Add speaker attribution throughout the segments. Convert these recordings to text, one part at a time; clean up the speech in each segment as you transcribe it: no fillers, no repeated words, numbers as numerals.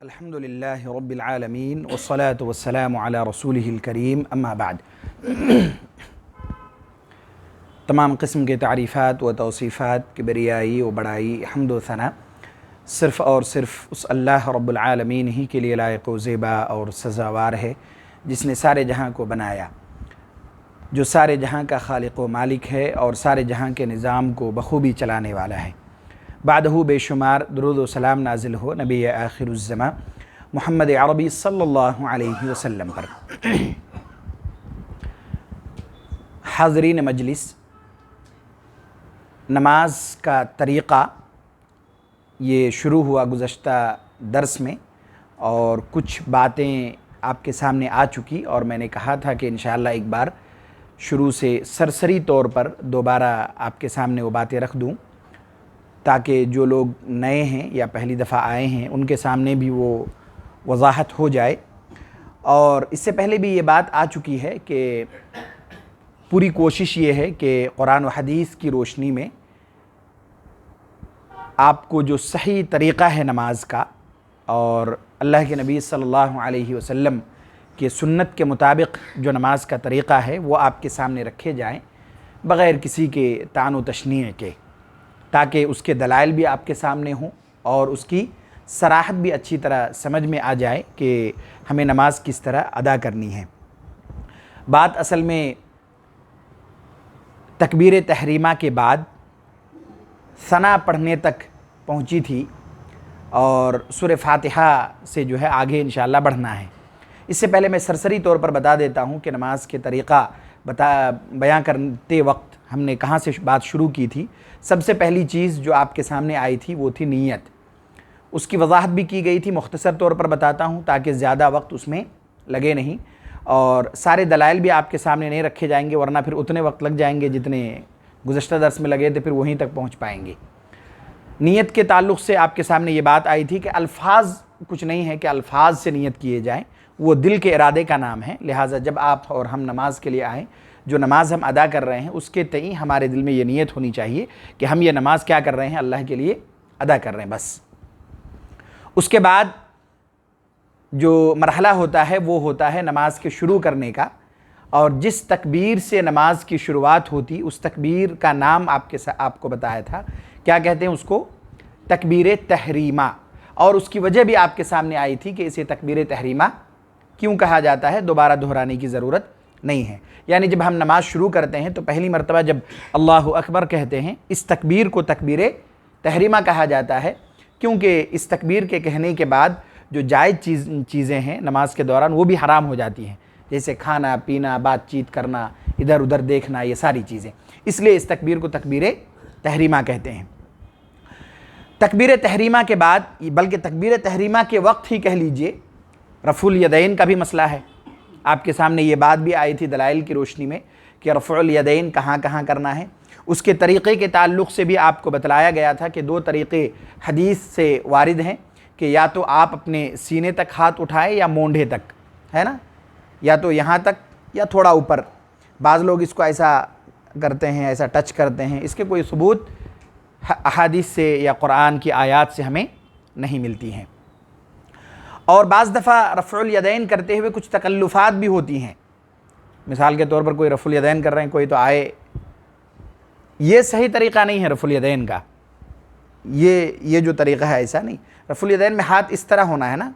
Speaker 1: الحمد للہ رب العالمین والصلاة والسلام علی رسولہ الکریم اما بعد۔ تمام قسم کے تعریفات و توصیفات کی بریائی و بڑائی، حمد و ثنا صرف اور صرف اس اللہ رب العالمین ہی کے لیے لائق و زیبا اور سزاوار ہے، جس نے سارے جہاں کو بنایا، جو سارے جہاں کا خالق و مالک ہے اور سارے جہاں کے نظام کو بخوبی چلانے والا ہے۔ بعدہ بے شمار درود و سلام نازل ہو نبی آخر الزماں محمد عربی صلی اللہ علیہ وسلم پر۔ حاضرین مجلس، نماز کا طریقہ یہ شروع ہوا گزشتہ درس میں، اور کچھ باتیں آپ کے سامنے آ چکی، اور میں نے کہا تھا کہ انشاءاللہ ایک بار شروع سے سرسری طور پر دوبارہ آپ کے سامنے وہ باتیں رکھ دوں، تاکہ جو لوگ نئے ہیں یا پہلی دفعہ آئے ہیں ان کے سامنے بھی وہ وضاحت ہو جائے۔ اور اس سے پہلے بھی یہ بات آ چکی ہے کہ پوری کوشش یہ ہے کہ قرآن و حدیث کی روشنی میں آپ کو جو صحیح طریقہ ہے نماز کا، اور اللہ کے نبی صلی اللہ علیہ وسلم کے سنت کے مطابق جو نماز کا طریقہ ہے وہ آپ کے سامنے رکھے جائیں، بغیر کسی کے طعن و تشنیع کے، تاکہ اس کے دلائل بھی آپ کے سامنے ہوں اور اس کی صراحت بھی اچھی طرح سمجھ میں آ جائے کہ ہمیں نماز کس طرح ادا کرنی ہے۔ بات اصل میں تکبیر تحریمہ کے بعد ثنا پڑھنے تک پہنچی تھی، اور سورہ فاتحہ سے جو ہے آگے انشاءاللہ بڑھنا ہے۔ اس سے پہلے میں سرسری طور پر بتا دیتا ہوں کہ نماز کے طریقہ بیان کرتے وقت ہم نے کہاں سے بات شروع کی تھی۔ سب سے پہلی چیز جو آپ کے سامنے آئی تھی وہ تھی نیت۔ اس کی وضاحت بھی کی گئی تھی، مختصر طور پر بتاتا ہوں تاکہ زیادہ وقت اس میں لگے نہیں، اور سارے دلائل بھی آپ کے سامنے نہیں رکھے جائیں گے، ورنہ پھر اتنے وقت لگ جائیں گے جتنے گزشتہ درس میں لگے تھے، پھر وہیں تک پہنچ پائیں گے۔ نیت کے تعلق سے آپ کے سامنے یہ بات آئی تھی کہ الفاظ کچھ نہیں ہے کہ الفاظ سے نیت کیے جائیں، وہ دل کے ارادے کا نام ہے۔ لہٰذا جب آپ اور ہم نماز کے لیے آئیں، جو نماز ہم ادا کر رہے ہیں اس کے تئیں ہمارے دل میں یہ نیت ہونی چاہیے کہ ہم یہ نماز کیا کر رہے ہیں، اللہ کے لیے ادا کر رہے ہیں بس۔ اس کے بعد جو مرحلہ ہوتا ہے وہ ہوتا ہے نماز کے شروع کرنے کا، اور جس تکبیر سے نماز کی شروعات ہوتی اس تکبیر کا نام آپ کو بتایا تھا، کیا کہتے ہیں اس کو؟ تکبیر تحریمہ۔ اور اس کی وجہ بھی آپ کے سامنے آئی تھی کہ اسے تکبیر تحریمہ کیوں کہا جاتا ہے، دوبارہ دہرانے کی ضرورت نہیں ہے۔ یعنی جب ہم نماز شروع کرتے ہیں تو پہلی مرتبہ جب اللہ اکبر کہتے ہیں، اس تکبیر کو تکبیر تحریمہ کہا جاتا ہے، کیونکہ اس تکبیر کے کہنے کے بعد جو جائز چیزیں ہیں نماز کے دوران وہ بھی حرام ہو جاتی ہیں، جیسے کھانا پینا، بات چیت کرنا، ادھر ادھر دیکھنا، یہ ساری چیزیں، اس لیے اس تکبیر کو تکبیر تحریمہ کہتے ہیں۔ تکبیر تحریمہ کے بعد، بلکہ تکبیر تحریمہ کے وقت ہی کہہ لیجئے، رفع الیدین کا بھی مسئلہ ہے۔ آپ کے سامنے یہ بات بھی آئی تھی دلائل کی روشنی میں کہ رفع الیدین کہاں کہاں کرنا ہے۔ اس کے طریقے کے تعلق سے بھی آپ کو بتلایا گیا تھا کہ دو طریقے حدیث سے وارد ہیں، کہ یا تو آپ اپنے سینے تک ہاتھ اٹھائیں یا مونڈھے تک، ہے نا، یا تو یہاں تک یا تھوڑا اوپر۔ بعض لوگ اس کو ایسا کرتے ہیں، ایسا ٹچ کرتے ہیں، اس کے کوئی ثبوت احادیث سے یا قرآن کی آیات سے ہمیں نہیں ملتی ہیں۔ اور بعض دفعہ رفع الیدین کرتے ہوئے کچھ تکلفات بھی ہوتی ہیں۔ مثال کے طور پر کوئی رفع الیدین کر رہے ہیں، کوئی تو آئے، یہ صحیح طریقہ نہیں ہے رفع الیدین کا، یہ جو طریقہ ہے ایسا نہیں۔ رفع الیدین میں ہاتھ اس طرح ہونا ہے نا،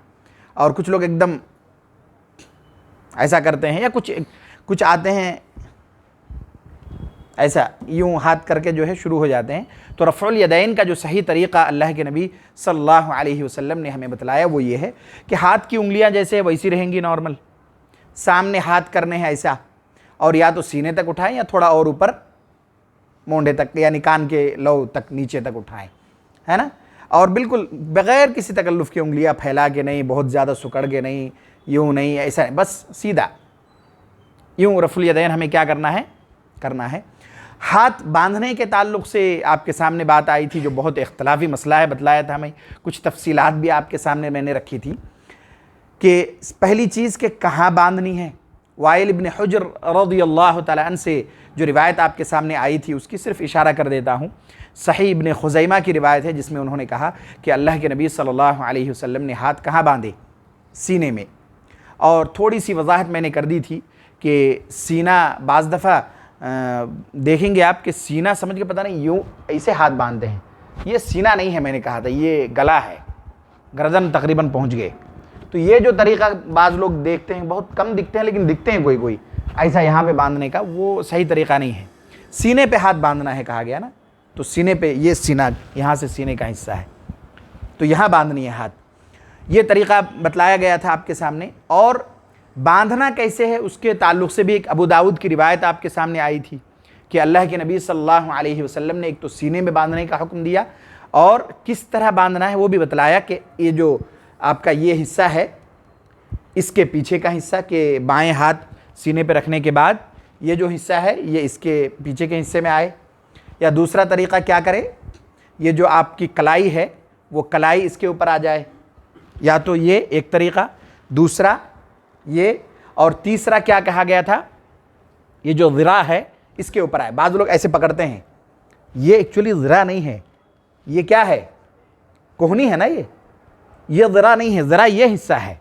Speaker 1: اور کچھ لوگ ایک دم ایسا کرتے ہیں، یا کچھ آتے ہیں ایسا یوں ہاتھ کر کے جو ہے شروع ہو جاتے ہیں۔ تو رفع الیدین کا جو صحیح طریقہ اللہ کے نبی صلی اللہ علیہ وسلم نے ہمیں بتلایا وہ یہ ہے کہ ہاتھ کی انگلیاں جیسے ویسی رہیں گی نارمل، سامنے ہاتھ کرنے ہیں ایسا، اور یا تو سینے تک اٹھائیں یا تھوڑا اور اوپر مونڈے تک، یعنی کان کے لو تک نیچے تک اٹھائیں، ہے نا، اور بالکل بغیر کسی تکلف کے، انگلیاں پھیلا کے نہیں، بہت زیادہ سکڑ کے نہیں، یوں نہیں، ایسا نہیں، بس سیدھا یوں رفع الیدین ہمیں کیا کرنا ہے۔ ہاتھ باندھنے کے تعلق سے آپ کے سامنے بات آئی تھی جو بہت اختلافی مسئلہ ہے، بتلایا تھا ہمیں، کچھ تفصیلات بھی آپ کے سامنے میں نے رکھی تھی کہ پہلی چیز کہ کہاں باندھنی ہے، وائل ابن حجر رضی اللہ تعالیٰ عنہ سے جو روایت آپ کے سامنے آئی تھی اس کی صرف اشارہ کر دیتا ہوں۔ صحیح ابن خزیمہ کی روایت ہے جس میں انہوں نے کہا کہ اللہ کے نبی صلی اللہ علیہ وسلم نے ہاتھ کہاں باندھے؟ سینے میں۔ اور تھوڑی سی وضاحت میں نے کر دی تھی کہ سینہ بعض دفعہ دیکھیں گے آپ کہ سینہ سمجھ کے پتہ نہیں یوں ایسے ہاتھ باندھتے ہیں، یہ سینہ نہیں ہے، میں نے کہا تھا یہ گلا ہے، گردن تقریباً پہنچ گئے۔ تو یہ جو طریقہ بعض لوگ دیکھتے ہیں، بہت کم دکھتے ہیں لیکن دکھتے ہیں کوئی ایسا یہاں پہ باندھنے کا، وہ صحیح طریقہ نہیں ہے۔ سینے پہ ہاتھ باندھنا ہے کہا گیا نا، تو سینے پہ یہ سینہ یہاں سے سینے کا حصہ ہے، تو یہاں باندھنی ہے ہاتھ۔ یہ طریقہ بتلایا گیا تھا آپ کے سامنے۔ اور باندھنا کیسے ہے اس کے تعلق سے بھی ایک ابو داؤد کی روایت آپ کے سامنے آئی تھی کہ اللہ کے نبی صلی اللہ علیہ وسلم نے ایک تو سینے میں باندھنے کا حکم دیا اور کس طرح باندھنا ہے وہ بھی بتلایا کہ یہ جو آپ کا یہ حصہ ہے اس کے پیچھے کا حصہ کہ بائیں ہاتھ سینے پہ رکھنے کے بعد یہ جو حصہ ہے یہ اس کے پیچھے کے حصے میں آئے، یا دوسرا طریقہ کیا کرے، یہ جو آپ کی کلائی ہے وہ کلائی اس کے اوپر آ جائے، یا تو یہ ایک طریقہ، دوسرا یہ، اور تیسرا کیا کہا گیا تھا، یہ جو ذراع ہے اس کے اوپر آئے۔ بعض لوگ ایسے پکڑتے ہیں، یہ ایکچولی ذراع نہیں ہے، یہ کیا ہے، کوہنی ہے نا، یہ ذراع نہیں ہے، ذراع یہ حصہ ہے۔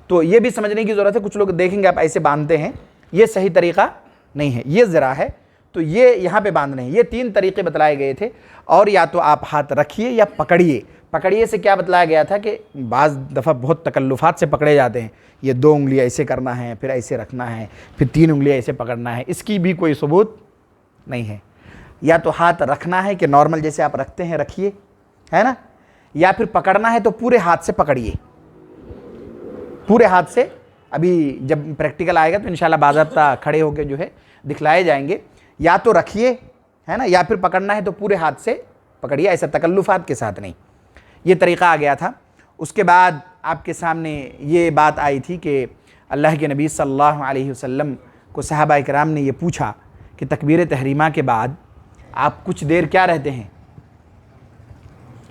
Speaker 1: تو یہ بھی سمجھنے کی ضرورت ہے، کچھ لوگ دیکھیں گے آپ ایسے باندھتے ہیں، یہ صحیح طریقہ نہیں ہے، یہ ذراع ہے تو یہ یہاں پہ باندھنے ہیں۔ یہ تین طریقے بتلائے گئے تھے، اور یا تو آپ ہاتھ رکھیے یا پکڑیے۔ پکڑیے سے کیا بتلایا گیا تھا کہ بعض دفعہ بہت تکلفات سے پکڑے جاتے ہیں، یہ 2 انگلیاں ایسے کرنا ہے، پھر ایسے رکھنا ہے، پھر 3 انگلیاں ایسے پکڑنا ہے، اس کی بھی کوئی ثبوت نہیں ہے۔ یا تو ہاتھ رکھنا ہے کہ نارمل جیسے آپ رکھتے ہیں رکھیے، ہے نا، یا پھر پکڑنا ہے تو پورے ہاتھ سے پکڑیے، پورے ہاتھ سے۔ ابھی جب پریکٹیکل آئے گا تو انشاءاللہ باضابطہ کھڑے ہو کے جو ہے دکھلائے جائیں گے۔ یا تو رکھیے، ہے نا، یا پھر پکڑنا ہے تو پورے ہاتھ سے پکڑیے، ایسا تکلفات کے ساتھ نہیں۔ یہ طریقہ آ گیا تھا۔ اس کے بعد آپ کے سامنے یہ بات آئی تھی کہ اللہ کے نبی صلی اللہ علیہ وسلم کو صحابہ اکرام نے یہ پوچھا کہ تکبیر تحریمہ کے بعد آپ کچھ دیر کیا رہتے ہیں،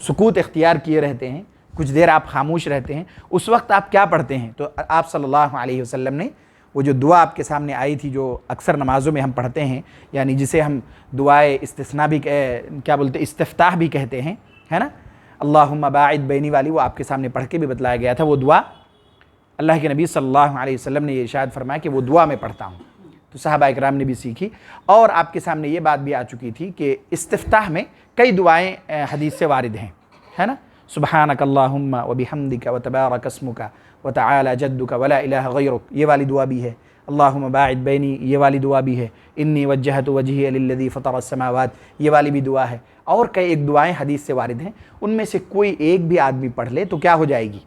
Speaker 1: سکوت اختیار کیے رہتے ہیں، کچھ دیر آپ خاموش رہتے ہیں، اس وقت آپ کیا پڑھتے ہیں؟ تو آپ صلی اللہ علیہ وسلم نے وہ جو دعا آپ کے سامنے آئی تھی جو اکثر نمازوں میں ہم پڑھتے ہیں، یعنی جسے ہم دعائے استثناء بھی کیا بولتے استفتاح بھی کہتے ہیں، ہے نا، اللہم باعد بینی والی، وہ آپ کے سامنے پڑھ کے بھی بتلایا گیا تھا۔ وہ دعا اللہ کے نبی صلی اللہ علیہ وسلم نے یہ ارشاد فرمایا کہ وہ دعا میں پڑھتا ہوں، تو صحابہ اکرام نے بھی سیکھی۔ اور آپ کے سامنے یہ بات بھی آ چکی تھی کہ استفتاح میں کئی دعائیں حدیث سے وارد ہیں، ہے نا، سبحانک اللہم وبحمدک وتبارک اسمک وتعالی جدک ولا الہ غیرک، یہ والی دعا بھی ہے۔ اللہم باعد بینی، یہ والی دعا بھی ہے۔ انی وجہت وجہی للذی فطر السماوات، یہ والی بھی دعا ہے۔ اور کئی ایک دعائیں حدیث سے وارد ہیں، ان میں سے کوئی ایک بھی آدمی پڑھ لے تو کیا ہو جائے گی،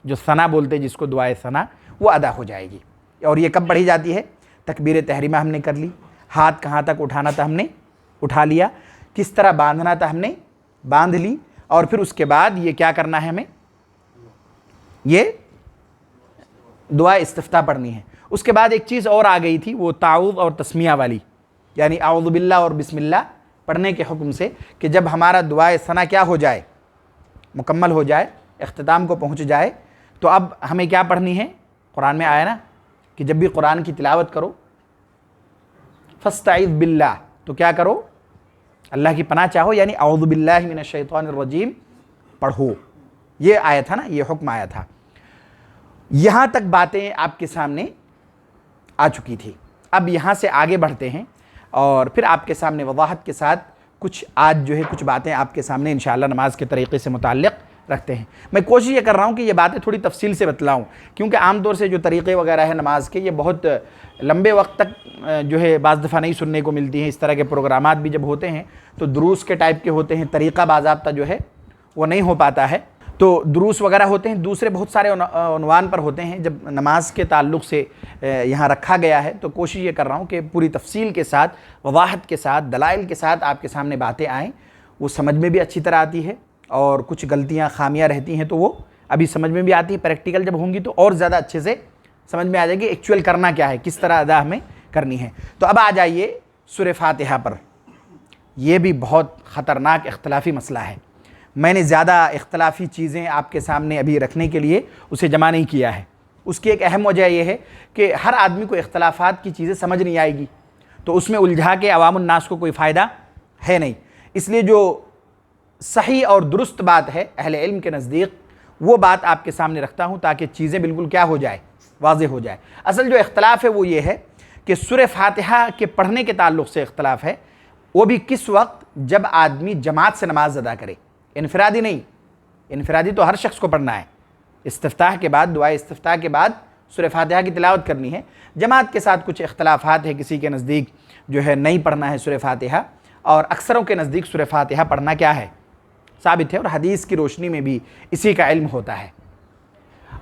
Speaker 1: جو ثنا بولتے جس کو دعائے ثنا، وہ ادا ہو جائے گی۔ اور یہ کب پڑھی جاتی ہے؟ تکبیر تحریمہ ہم نے کر لی، ہاتھ کہاں تک اٹھانا تھا ہم نے اٹھا لیا، کس طرح باندھنا تھا ہم نے باندھ لی، اور پھر اس کے بعد یہ کیا کرنا ہے ہمیں، یہ دعا استفتاح پڑھنی ہے۔ اس کے بعد ایک چیز اور آ گئی تھی، وہ تعوذ اور تسمیہ والی، یعنی اعوذ باللہ اور بسم اللہ پڑھنے کے حکم سے، کہ جب ہمارا دعائے ثنا کیا ہو جائے، مکمل ہو جائے، اختتام کو پہنچ جائے، تو اب ہمیں کیا پڑھنی ہے؟ قرآن میں آیا نا کہ جب بھی قرآن کی تلاوت کرو فاستعذ باللہ، تو کیا کرو، اللہ کی پناہ چاہو، یعنی اعوذ باللہ من الشیطان الرجیم پڑھو۔ یہ آیا تھا نا، یہ حکم آیا تھا۔ یہاں تک باتیں آپ کے سامنے آ چکی تھی۔ اب یہاں سے آگے بڑھتے ہیں اور پھر آپ کے سامنے وضاحت کے ساتھ کچھ آج جو ہے کچھ باتیں آپ کے سامنے انشاءاللہ نماز کے طریقے سے متعلق رکھتے ہیں۔ میں کوشش یہ کر رہا ہوں کہ یہ باتیں تھوڑی تفصیل سے بتلاؤں، کیونکہ عام طور سے جو طریقے وغیرہ ہیں نماز کے، یہ بہت لمبے وقت تک جو ہے بعض دفعہ نہیں سننے کو ملتی ہیں۔ اس طرح کے پروگرامات بھی جب ہوتے ہیں تو دروس کے ٹائپ کے ہوتے ہیں، طریقہ باضابطہ جو ہے وہ نہیں ہو پاتا ہے۔ تو دروس وغیرہ ہوتے ہیں، دوسرے بہت سارے عنوان پر ہوتے ہیں، جب نماز کے تعلق سے یہاں رکھا گیا ہے تو کوشش یہ کر رہا ہوں کہ پوری تفصیل کے ساتھ، وضاحت کے ساتھ، دلائل کے ساتھ آپ کے سامنے باتیں آئیں، وہ سمجھ میں بھی اچھی طرح آتی ہے، اور کچھ غلطیاں خامیاں رہتی ہیں تو وہ ابھی سمجھ میں بھی آتی ہے، پریکٹیکل جب ہوں گی تو اور زیادہ اچھے سے سمجھ میں آ جائے گی ایکچوئل کرنا کیا ہے، کس طرح ادا ہمیں کرنی ہے۔ تو اب آ جائیے سورہ فاتحہ پر۔ یہ بھی بہت خطرناک اختلافی مسئلہ ہے۔ میں نے زیادہ اختلافی چیزیں آپ کے سامنے ابھی رکھنے کے لیے اسے جمع نہیں کیا ہے، اس کی ایک اہم وجہ یہ ہے کہ ہر آدمی کو اختلافات کی چیزیں سمجھ نہیں آئے گی، تو اس میں الجھا کے عوام الناس کو کوئی فائدہ ہے نہیں۔ اس لیے جو صحیح اور درست بات ہے اہل علم کے نزدیک، وہ بات آپ کے سامنے رکھتا ہوں تاکہ چیزیں بالکل کیا ہو جائے، واضح ہو جائے۔ اصل جو اختلاف ہے وہ یہ ہے کہ سورہ فاتحہ کے پڑھنے کے تعلق سے اختلاف ہے، وہ بھی کس وقت؟ جب آدمی جماعت سے نماز ادا کرے، انفرادی نہیں۔ انفرادی تو ہر شخص کو پڑھنا ہے، استفتاح کے بعد، دعائے استفتاح کے بعد سورہ فاتحہ کی تلاوت کرنی ہے۔ جماعت کے ساتھ کچھ اختلافات ہیں، کسی کے نزدیک جو ہے نہیں پڑھنا ہے سورہ فاتحہ، اور اکثروں کے نزدیک سورہ فاتحہ پڑھنا کیا ہے؟ ثابت ہے، اور حدیث کی روشنی میں بھی اسی کا علم ہوتا ہے۔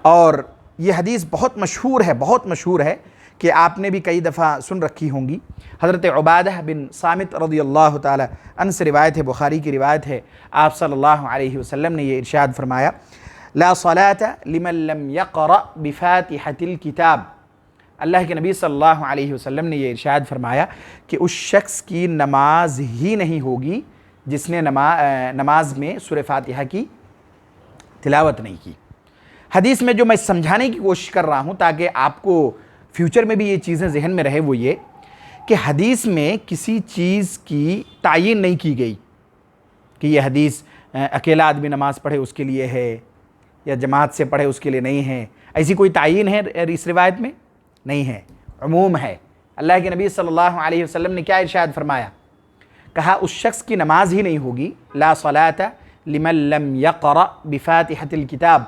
Speaker 1: اور یہ حدیث بہت مشہور ہے، بہت مشہور ہے کہ آپ نے بھی کئی دفعہ سن رکھی ہوں گی۔ حضرت عبادہ بن صامت رضی اللہ تعالی عنہ سے روایت ہے، بخاری کی روایت ہے، آپ صلی اللہ علیہ وسلم نے یہ ارشاد فرمایا، لا صلاة لمن لم يقرأ بفاتحة الكتاب۔ اللہ کے نبی صلی اللہ علیہ وسلم نے یہ ارشاد فرمایا کہ اس شخص کی نماز ہی نہیں ہوگی جس نے نماز میں سورہ فاتحہ کی تلاوت نہیں کی۔ حدیث میں جو میں سمجھانے کی کوشش کر رہا ہوں تاکہ آپ کو فیوچر میں بھی یہ چیزیں ذہن میں رہے، وہ یہ کہ حدیث میں کسی چیز کی تعین نہیں کی گئی کہ یہ حدیث اکیلا آدمی نماز پڑھے اس کے لیے ہے یا جماعت سے پڑھے اس کے لیے نہیں ہے، ایسی کوئی تعین ہے اس روایت میں؟ نہیں ہے، عموم ہے۔ اللہ کے نبی صلی اللہ علیہ وسلم نے کیا ارشاد فرمایا؟ کہا اس شخص کی نماز ہی نہیں ہوگی، لا صلاۃ لمن لم یقرأ بفاتحۃ الکتاب،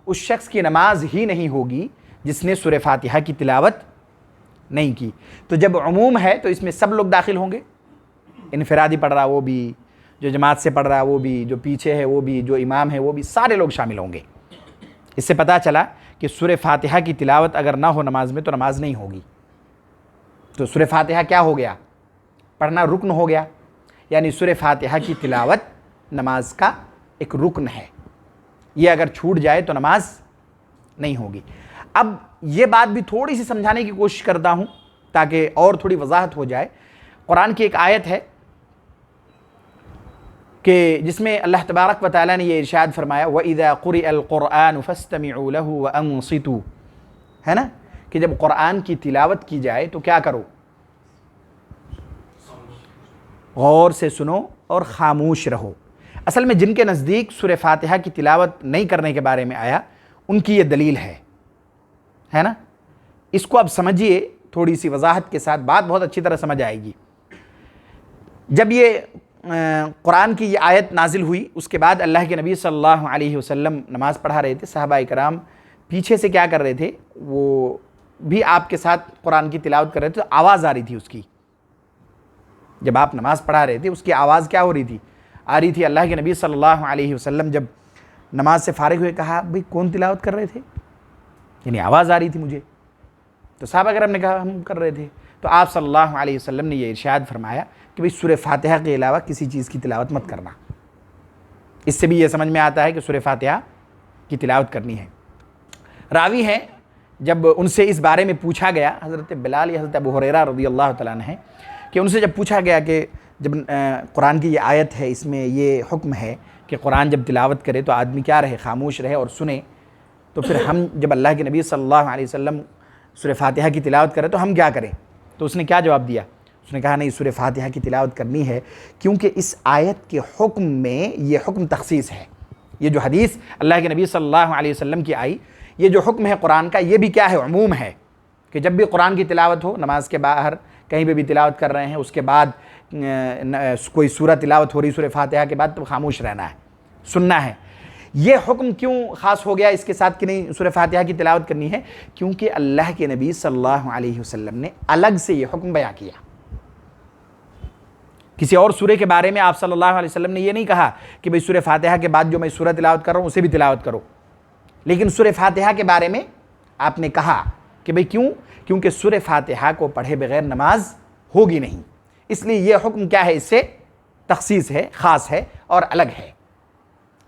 Speaker 1: اس شخص کی نماز ہی نہیں ہوگی جس نے سورہ فاتحہ کی تلاوت نہیں کی۔ تو جب عموم ہے تو اس میں سب لوگ داخل ہوں گے، انفرادی پڑھ رہا وہ بھی، جو جماعت سے پڑھ رہا وہ بھی، جو پیچھے ہے وہ بھی، جو امام ہے وہ بھی، سارے لوگ شامل ہوں گے۔ اس سے پتہ چلا کہ سورہ فاتحہ کی تلاوت اگر نہ ہو نماز میں تو نماز نہیں ہوگی۔ تو سورہ فاتحہ کیا ہو گیا؟ پڑھنا رکن ہو گیا، یعنی سورہ فاتحہ کی تلاوت نماز کا ایک رکن ہے، یہ اگر چھوٹ جائے تو نماز نہیں ہوگی۔ اب یہ بات بھی تھوڑی سی سمجھانے کی کوشش کرتا ہوں تاکہ اور تھوڑی وضاحت ہو جائے۔ قرآن کی ایک آیت ہے کہ جس میں اللہ تبارک و تعالیٰ نے یہ ارشاد فرمایا، وَإِذَا قُرِئَ الْقُرْآنُ فَاسْتَمِعُوا لَهُ وَأَنصِتُوا، ہے نا، کہ جب قرآن کی تلاوت کی جائے تو کیا کرو؟ غور سے سنو اور خاموش رہو۔ اصل میں جن کے نزدیک سورہ فاتحہ کی تلاوت نہیں کرنے کے بارے میں آیا، ان کی یہ دلیل ہے نا۔ اس کو اب سمجھیے تھوڑی سی وضاحت کے ساتھ، بات بہت اچھی طرح سمجھ آئے گی۔ جب یہ قرآن کی یہ آیت نازل ہوئی، اس کے بعد اللہ کے نبی صلی اللہ علیہ وسلم نماز پڑھا رہے تھے، صحابہ کرام پیچھے سے کیا کر رہے تھے؟ وہ بھی آپ کے ساتھ قرآن کی تلاوت کر رہے تھے، تو آواز آ رہی تھی اس کی۔ جب آپ نماز پڑھا رہے تھے اس کی آواز کیا ہو رہی تھی؟ آ رہی تھی۔ اللہ کے نبی صلی اللہ علیہ وسلم جب نماز سے فارغ ہوئے کہا، بھئی کون تلاوت کر رہے تھے؟ یعنی آواز آ رہی تھی مجھے۔ تو صحابہ کرام نے کہا ہم کر رہے تھے۔ تو آپ صلی اللہ علیہ وسلم نے یہ ارشاد فرمایا کہ بھئی سورہ فاتحہ کے علاوہ کسی چیز کی تلاوت مت کرنا۔ اس سے بھی یہ سمجھ میں آتا ہے کہ سورہ فاتحہ کی تلاوت کرنی ہے۔ راوی ہیں، جب ان سے اس بارے میں پوچھا گیا، حضرت بلال یا حضرت ابو ہریرہ رضی اللہ تعالیٰ عنہ ہیں، کہ ان سے جب پوچھا گیا کہ جب قرآن کی یہ آیت ہے، اس میں یہ حکم ہے کہ قرآن جب تلاوت کرے تو آدمی کیا رہے؟ خاموش رہے اور سنے، تو پھر ہم جب اللہ کے نبی صلی اللہ علیہ وسلم سورہ فاتحہ کی تلاوت کرے تو ہم کیا کریں؟ تو اس نے کیا جواب دیا؟ اس نے کہا نہیں، سورہ فاتحہ کی تلاوت کرنی ہے، کیونکہ اس آیت کے حکم میں یہ حکم تخصیص ہے۔ یہ جو حدیث اللہ کے نبی صلی اللہ علیہ وسلم کی آئی، یہ جو حکم ہے قرآن کا، یہ بھی کیا ہے؟ عموم ہے، کہ جب بھی قرآن کی تلاوت ہو، نماز کے باہر کہیں پہ بھی تلاوت کر رہے ہیں، اس کے بعد کوئی سورہ تلاوت ہو رہی سورہ فاتحہ کے بعد، تو خاموش رہنا ہے، سننا ہے۔ یہ حکم کیوں خاص ہو گیا اس کے ساتھ کہ نہیں سورہ فاتحہ کی تلاوت کرنی ہے؟ کیونکہ اللہ کے نبی صلی اللہ علیہ وسلم نے الگ سے یہ حکم بیان کیا۔ کسی اور سورہ کے بارے میں آپ صلی اللہ علیہ وسلم نے یہ نہیں کہا کہ بھئی سورہ فاتحہ کے بعد جو میں سورہ تلاوت کر رہا ہوں اسے بھی تلاوت کرو، لیکن سورہ فاتحہ کے بارے میں آپ نے کہا کہ بھئی کیوں؟ کیونکہ سورہ فاتحہ کو پڑھے بغیر نماز ہوگی نہیں، اس لیے یہ حکم کیا ہے؟ اس سے تخصیص ہے، خاص ہے اور الگ ہے۔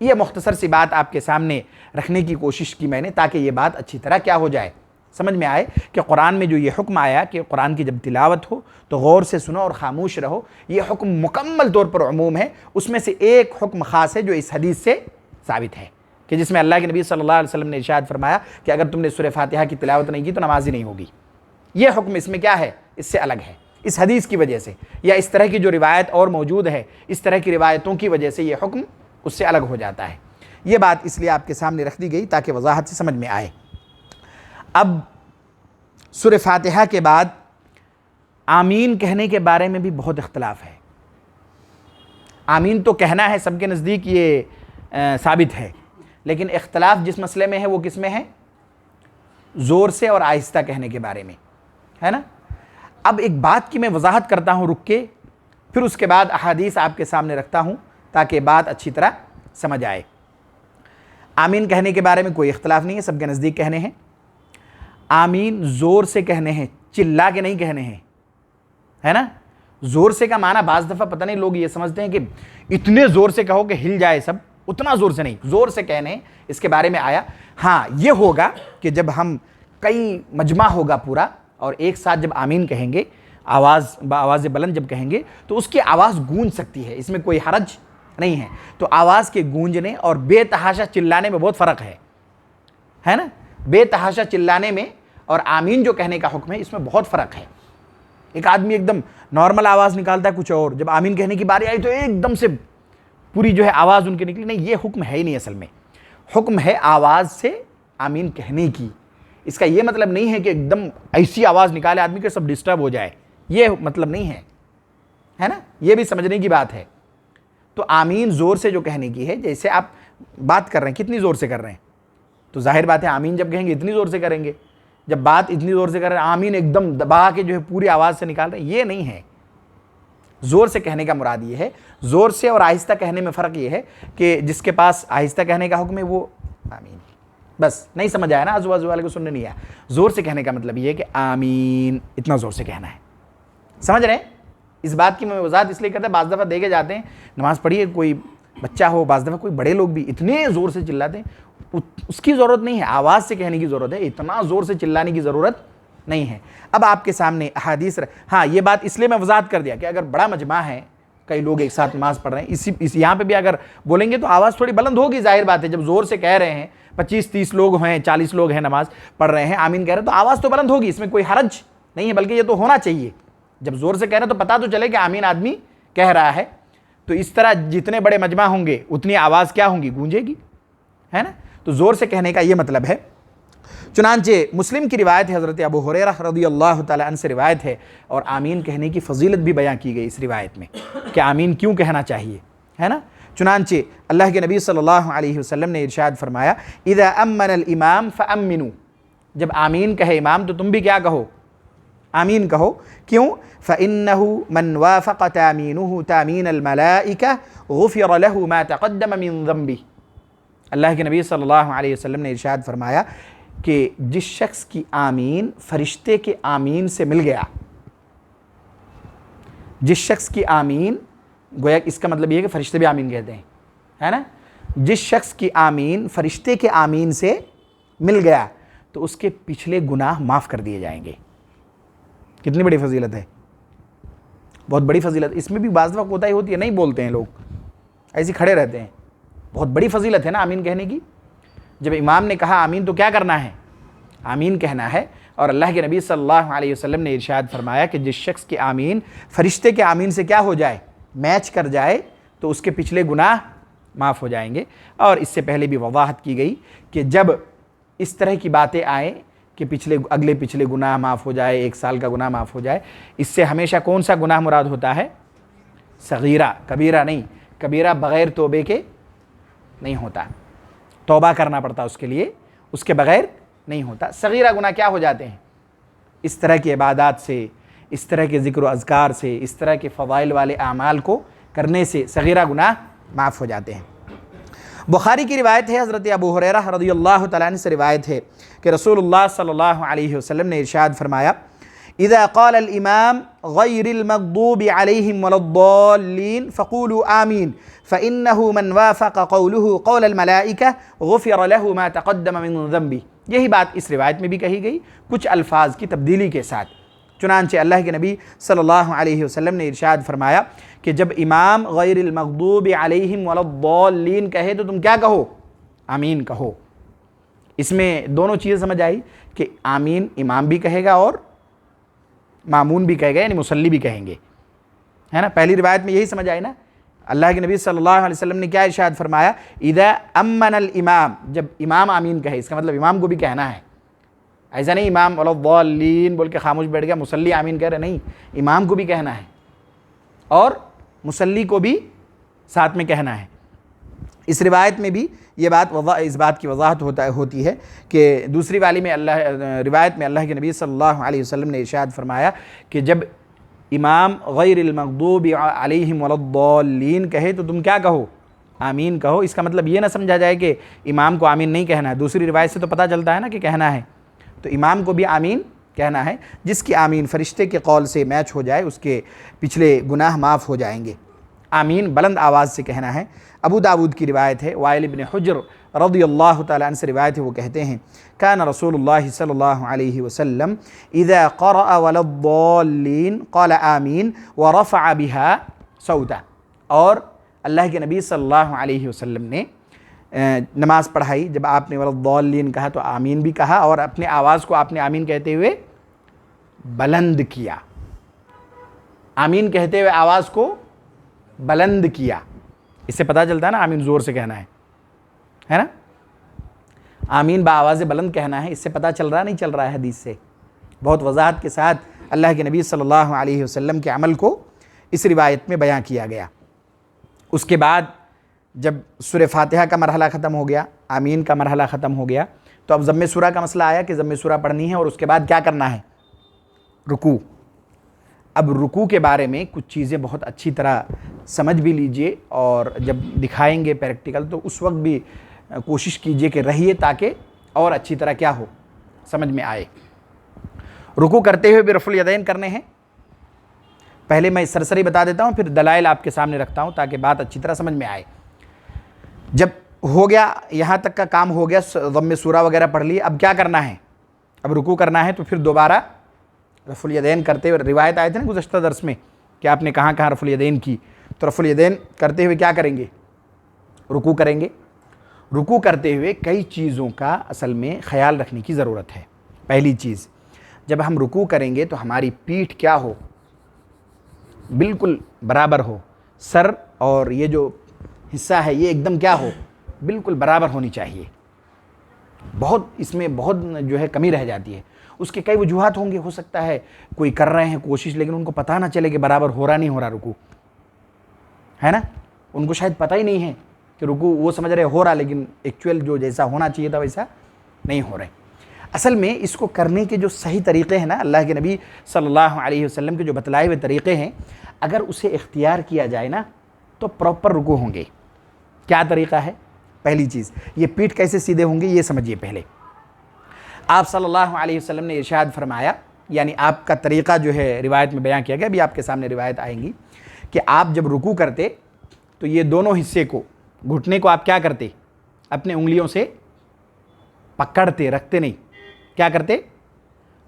Speaker 1: یہ مختصر سی بات آپ کے سامنے رکھنے کی کوشش کی میں نے، تاکہ یہ بات اچھی طرح کیا ہو جائے، سمجھ میں آئے کہ قرآن میں جو یہ حکم آیا کہ قرآن کی جب تلاوت ہو تو غور سے سنو اور خاموش رہو، یہ حکم مکمل طور پر عموم ہے، اس میں سے ایک حکم خاص ہے جو اس حدیث سے ثابت ہے۔ کہ جس میں اللہ کے نبی صلی اللہ علیہ وسلم نے ارشاد فرمایا کہ اگر تم نے سورہ فاتحہ کی تلاوت نہیں کی تو نماز ہی نہیں ہوگی. یہ حکم اس میں کیا ہے؟ اس سے الگ ہے. اس حدیث کی وجہ سے یا اس طرح کی جو روایت اور موجود ہے اس طرح کی روایتوں کی وجہ سے یہ حکم اس سے الگ ہو جاتا ہے. یہ بات اس لیے آپ کے سامنے رکھ دی گئی تاکہ وضاحت سے سمجھ میں آئے. اب سورہ فاتحہ کے بعد آمین کہنے کے بارے میں بھی بہت اختلاف ہے. آمین تو کہنا ہے، سب کے نزدیک یہ ثابت ہے، لیکن اختلاف جس مسئلے میں ہے وہ کس میں ہے؟ زور سے اور آہستہ کہنے کے بارے میں ہے نا. اب ایک بات کی میں وضاحت کرتا ہوں رک کے، پھر اس کے بعد احادیث آپ کے سامنے رکھتا ہوں تاکہ بات اچھی طرح سمجھ آئے. آمین کہنے کے بارے میں کوئی اختلاف نہیں ہے، سب کے نزدیک کہنے ہیں. آمین زور سے کہنے ہیں، چلا کے نہیں کہنے ہیں، ہے نا. زور سے کا معنی بعض دفعہ پتہ نہیں لوگ یہ سمجھتے ہیں کہ اتنے زور سے کہو کہ ہل جائے سب، اتنا زور سے نہیں، زور سے کہنے اس کے بارے میں آیا. ہاں یہ ہوگا کہ جب ہم کئی مجمع ہوگا پورا اور ایک ساتھ جب آمین کہیں گے، آواز بلند جب کہیں گے تو اس کی آواز گونج سکتی ہے، اس میں کوئی حرج نہیں ہے. تو آواز کے گونجنے اور بے تحاشا چلانے میں بہت فرق ہے نا. بے تحاشا چلانے میں اور آمین جو کہنے کا حکم ہے اس میں بہت فرق ہے. ایک آدمی ایک دم نارمل آواز نکالتا ہے کچھ اور، جب آمین کہنے کی باری آئی تو ایک دم سے پوری جو ہے آواز ان کی نکلی. نہیں، یہ حکم ہے ہی نہیں. اصل میں حکم ہے آواز سے آمین کہنے کی. اس کا یہ مطلب نہیں ہے کہ ایک دم ایسی آواز نکالے آدمی کہ سب ڈسٹرب ہو جائے، یہ مطلب نہیں ہے نا. یہ بھی سمجھنے کی بات ہے. تو آمین زور سے جو کہنے کی ہے، جیسے آپ بات کر رہے ہیں کتنی زور سے کر رہے ہیں، تو ظاہر بات ہے آمین جب کہیں گے اتنی زور سے کریں گے. جب بات اتنی زور سے کر رہے ہیں آمین ایک دم دبا کے جو ہے پوری آواز سے نکال رہے ہیں، یہ نہیں ہے. زور سے کہنے کا مراد یہ ہے. زور سے اور آہستہ کہنے میں فرق یہ ہے کہ جس کے پاس آہستہ کہنے کا حکم ہے وہ آمین، بس نہیں سمجھ آیا نا، آزو آزو والے کو سننے نہیں آیا. زور سے کہنے کا مطلب یہ ہے کہ آمین اتنا زور سے کہنا ہے. سمجھ رہے ہیں؟ اس بات کی میں وضاحت اس لیے کرتا ہے، بعض دفعہ دیکھے جاتے ہیں نماز پڑھیے کوئی بچہ ہو، بعض دفعہ کوئی بڑے لوگ بھی اتنے زور سے چلاتے ہیں، اس کی ضرورت نہیں ہے. آواز سے کہنے کی ضرورت ہے، اتنا زور سے چلانے کی ضرورت نہیں ہے. اب آپ کے سامنے احادیث ہاں یہ بات اس لیے میں وضاحت کر دیا کہ اگر بڑا مجمع ہے، کئی لوگ ایک ساتھ نماز پڑھ رہے ہیں، یہاں پہ بھی اگر بولیں گے تو آواز تھوڑی بلند ہوگی. ظاہر بات ہے جب زور سے کہہ رہے ہیں، 25-30 لوگ ہیں، 40 لوگ ہیں نماز پڑھ رہے ہیں، آمین کہہ رہے ہیں، تو آواز تو بلند ہوگی، اس میں کوئی حرج نہیں ہے، بلکہ یہ تو ہونا چاہیے. جب زور سے کہہ رہے ہیں تو پتہ تو چلے کہ آمین آدمی کہہ رہا ہے. تو اس طرح جتنے بڑے مجمع ہوں گے اتنی آواز کیا ہوں گی؟ گونجے گی، ہے نا. تو زور سے کہنے کا یہ مطلب ہے. چنانچہ مسلم کی روایت ہے، حضرت ابو ہریرہ رضی اللہ تعالی عنہ سے روایت ہے، اور آمین کہنے کی فضیلت بھی بیان کی گئی اس روایت میں کہ آمین کیوں کہنا چاہیے، ہے نا. چنانچہ اللہ کے نبی صلی اللہ علیہ وسلم نے ارشاد فرمایا اذا امن الامام فامنوا، جب آمین کہے امام تو تم بھی کیا کہو؟ آمین کہو. کیوں؟ فإنه من وافق تامینه تامین الملائکہ غفر له ما تقدم من ذنبہ. اللہ کے نبی صلی اللہ علیہ وسلم نے ارشاد فرمایا کہ جس شخص کی آمین فرشتے کے آمین سے مل گیا، جس شخص کی آمین، گویا اس کا مطلب یہ ہے کہ فرشتے بھی آمین کہتے ہیں، ہے نا. جس شخص کی آمین فرشتے کے آمین سے مل گیا تو اس کے پچھلے گناہ معاف کر دیے جائیں گے. کتنی بڑی فضیلت ہے، بہت بڑی فضیلت. اس میں بھی بعض وقت کوتاہی ہوتی ہے، نہیں بولتے ہیں لوگ، ایسے کھڑے رہتے ہیں. بہت بڑی فضیلت ہے نا آمین کہنے کی. جب امام نے کہا آمین تو کیا کرنا ہے؟ آمین کہنا ہے. اور اللہ کے نبی صلی اللہ علیہ وسلم نے ارشاد فرمایا کہ جس شخص کی آمین فرشتے کے آمین سے کیا ہو جائے؟ میچ کر جائے تو اس کے پچھلے گناہ معاف ہو جائیں گے. اور اس سے پہلے بھی وضاحت کی گئی کہ جب اس طرح کی باتیں آئیں کہ اگلے پچھلے گناہ معاف ہو جائے، 1 سال کا گناہ معاف ہو جائے، اس سے ہمیشہ کون سا گناہ مراد ہوتا ہے؟ صغیرہ، کبیرہ نہیں. کبیرہ بغیر توبے کے نہیں ہوتا، توبہ کرنا پڑتا اس کے لیے، اس کے بغیر نہیں ہوتا. صغیرہ گناہ کیا ہو جاتے ہیں؟ اس طرح کی عبادات سے، اس طرح کے ذکر و اذکار سے، اس طرح کے فضائل والے اعمال کو کرنے سے صغیرہ گناہ معاف ہو جاتے ہیں. بخاری کی روایت ہے، حضرت ابو ہریرہ رضی اللہ تعالیٰ عنہ سے روایت ہے کہ رسول اللہ صلی اللہ علیہ وسلم نے ارشاد فرمایا اذا قال الامام غیر المغضوب علیہم ولا الضالین فقولوا آمین فإنه من وافق قوله قول الملائکہ غفر له ما تقدم من ذنبہ. یہی بات اس روایت میں بھی کہی گئی، کچھ الفاظ کی تبدیلی کے ساتھ. چنانچہ اللہ کے نبی صلی اللہ علیہ وسلم نے ارشاد فرمایا کہ جب امام غیر المغضوب علیہم ولا الضالین کہے تو تم کیا کہو؟ آمین کہو۔ اس میں دونوں چیزیں سمجھ آئی کہ آمین امام بھی کہے گا اور مامون بھی کہے گا، یعنی مصلی بھی کہیں گے، ہے نا۔ پہلی روایت میں یہی سمجھ آئی نا۔ اللہ کے نبی صلی اللہ علیہ وسلم نے کیا ارشاد فرمایا؟ اذا امن الامام، جب امام آمین کہے، اس کا مطلب امام کو بھی کہنا ہے۔ ایسا نہیں امام ولا الضالین بول کے خاموش بیٹھ گیا، مصلی آمین کہہ رہے، نہیں، امام کو بھی کہنا ہے اور مصلی کو بھی ساتھ میں کہنا ہے۔ اس روایت میں بھی یہ بات اس بات کی وضاحت ہوتی ہے کہ دوسری والی میں روایت میں اللہ کے نبی صلی اللہ علیہ وسلم نے ارشاد فرمایا کہ جب امام غیر المغضوب علیہم ولا الضالین کہے تو تم کیا کہو؟ آمین کہو۔ اس کا مطلب یہ نہ سمجھا جائے کہ امام کو آمین نہیں کہنا ہے، دوسری روایت سے تو پتہ چلتا ہے نا کہ کہنا ہے، تو امام کو بھی آمین کہنا ہے۔ جس کی آمین فرشتے کے قول سے میچ ہو جائے اس کے پچھلے گناہ معاف ہو جائیں گے۔ آمین بلند آواز سے کہنا ہے۔ ابو داود کی روایت ہے، وائل بن حجر رضی اللہ تعالیٰ عنہ سے روایت ہے، وہ کہتے ہیں کان رسول اللہ صلی اللہ علیہ وسلم اذا قرأ ولا الضالین قال آمین ورفع بها صوتا، اور اللہ کے نبی صلی اللہ علیہ وسلم نے نماز پڑھائی، جب آپ نے ولا الضالین کہا تو آمین بھی کہا اور اپنے آواز کو آپ نے آمین کہتے ہوئے بلند کیا، آمین کہتے ہوئے آواز کو بلند کیا۔ اس سے پتہ چلتا ہے نا آمین زور سے کہنا ہے نا، آمین بآواز بلند کہنا ہے۔ اس سے پتہ چل رہا نہیں چل رہا ہے حدیث سے، بہت وضاحت کے ساتھ اللہ کے نبی صلی اللہ علیہ وسلم کے عمل کو اس روایت میں بیان کیا گیا۔ اس کے بعد جب سورہ فاتحہ کا مرحلہ ختم ہو گیا، آمین کا مرحلہ ختم ہو گیا، تو اب ضم سورہ کا مسئلہ آیا کہ ضم سورہ پڑھنی ہے اور اس کے بعد کیا کرنا ہے؟ رکوع۔ اب رکوع کے بارے میں کچھ چیزیں بہت اچھی طرح سمجھ بھی لیجئے، اور جب دکھائیں گے پریکٹیکل تو اس وقت بھی کوشش کیجئے کہ رہیے تاکہ اور اچھی طرح کیا ہو، سمجھ میں آئے۔ رکوع کرتے ہوئے بھی رفع الیدین کرنے ہیں۔ پہلے میں سرسری بتا دیتا ہوں، پھر دلائل آپ کے سامنے رکھتا ہوں تاکہ بات اچھی طرح سمجھ میں آئے۔ جب ہو گیا یہاں تک کا کام ہو گیا، ضم سورہ وغیرہ پڑھ لی، اب کیا کرنا ہے؟ اب رکوع کرنا ہے، تو پھر دوبارہ رفع الیدین کرتے ہوئے، روایت آئے تھے نا گزشتہ درس میں کہ آپ نے کہاں کہاں رفع الیدین کی، تو رفع الیدین کرتے ہوئے کیا کریں گے؟ رکوع کریں گے۔ رکوع کرتے ہوئے کئی چیزوں کا اصل میں خیال رکھنے کی ضرورت ہے۔ پہلی چیز، جب ہم رکوع کریں گے تو ہماری پیٹھ کیا ہو؟ بالکل برابر ہو، سر اور یہ جو حصہ ہے یہ ایک دم کیا ہو؟ بالکل برابر ہونی چاہیے۔ بہت اس میں بہت جو ہے کمی رہ جاتی ہے۔ اس کے کئی وجوہات ہوں گے، ہو سکتا ہے کوئی کر رہے ہیں کوشش لیکن ان کو پتہ نہ چلے کہ برابر ہو رہا نہیں ہو رہا رکوع، ہے نا، ان کو شاید پتہ ہی نہیں ہے کہ رکوع وہ سمجھ رہے ہو رہا لیکن ایکچوئل جو جیسا ہونا چاہیے تھا ویسا نہیں ہو رہے۔ اصل میں اس کو کرنے کے جو صحیح طریقے ہیں نا، اللہ کے نبی صلی اللہ علیہ وسلم کے جو بتلائے ہوئے طریقے ہیں، اگر اسے اختیار کیا جائے نا تو پراپر رکوع ہوں گے۔ کیا طریقہ ہے؟ پہلی چیز، یہ پیٹھ کیسے سیدھے ہوں گے یہ سمجھیے۔ پہلے آپ صلی اللہ علیہ وسلم نے ارشاد فرمایا، یعنی آپ کا طریقہ جو ہے روایت میں بیان کیا گیا، ابھی آپ کے سامنے روایت آئیں گی کہ آپ جب رکوع کرتے تو یہ دونوں حصے کو، گھٹنے کو آپ کیا کرتے؟ اپنے انگلیوں سے پکڑتے، رکھتے نہیں، کیا کرتے؟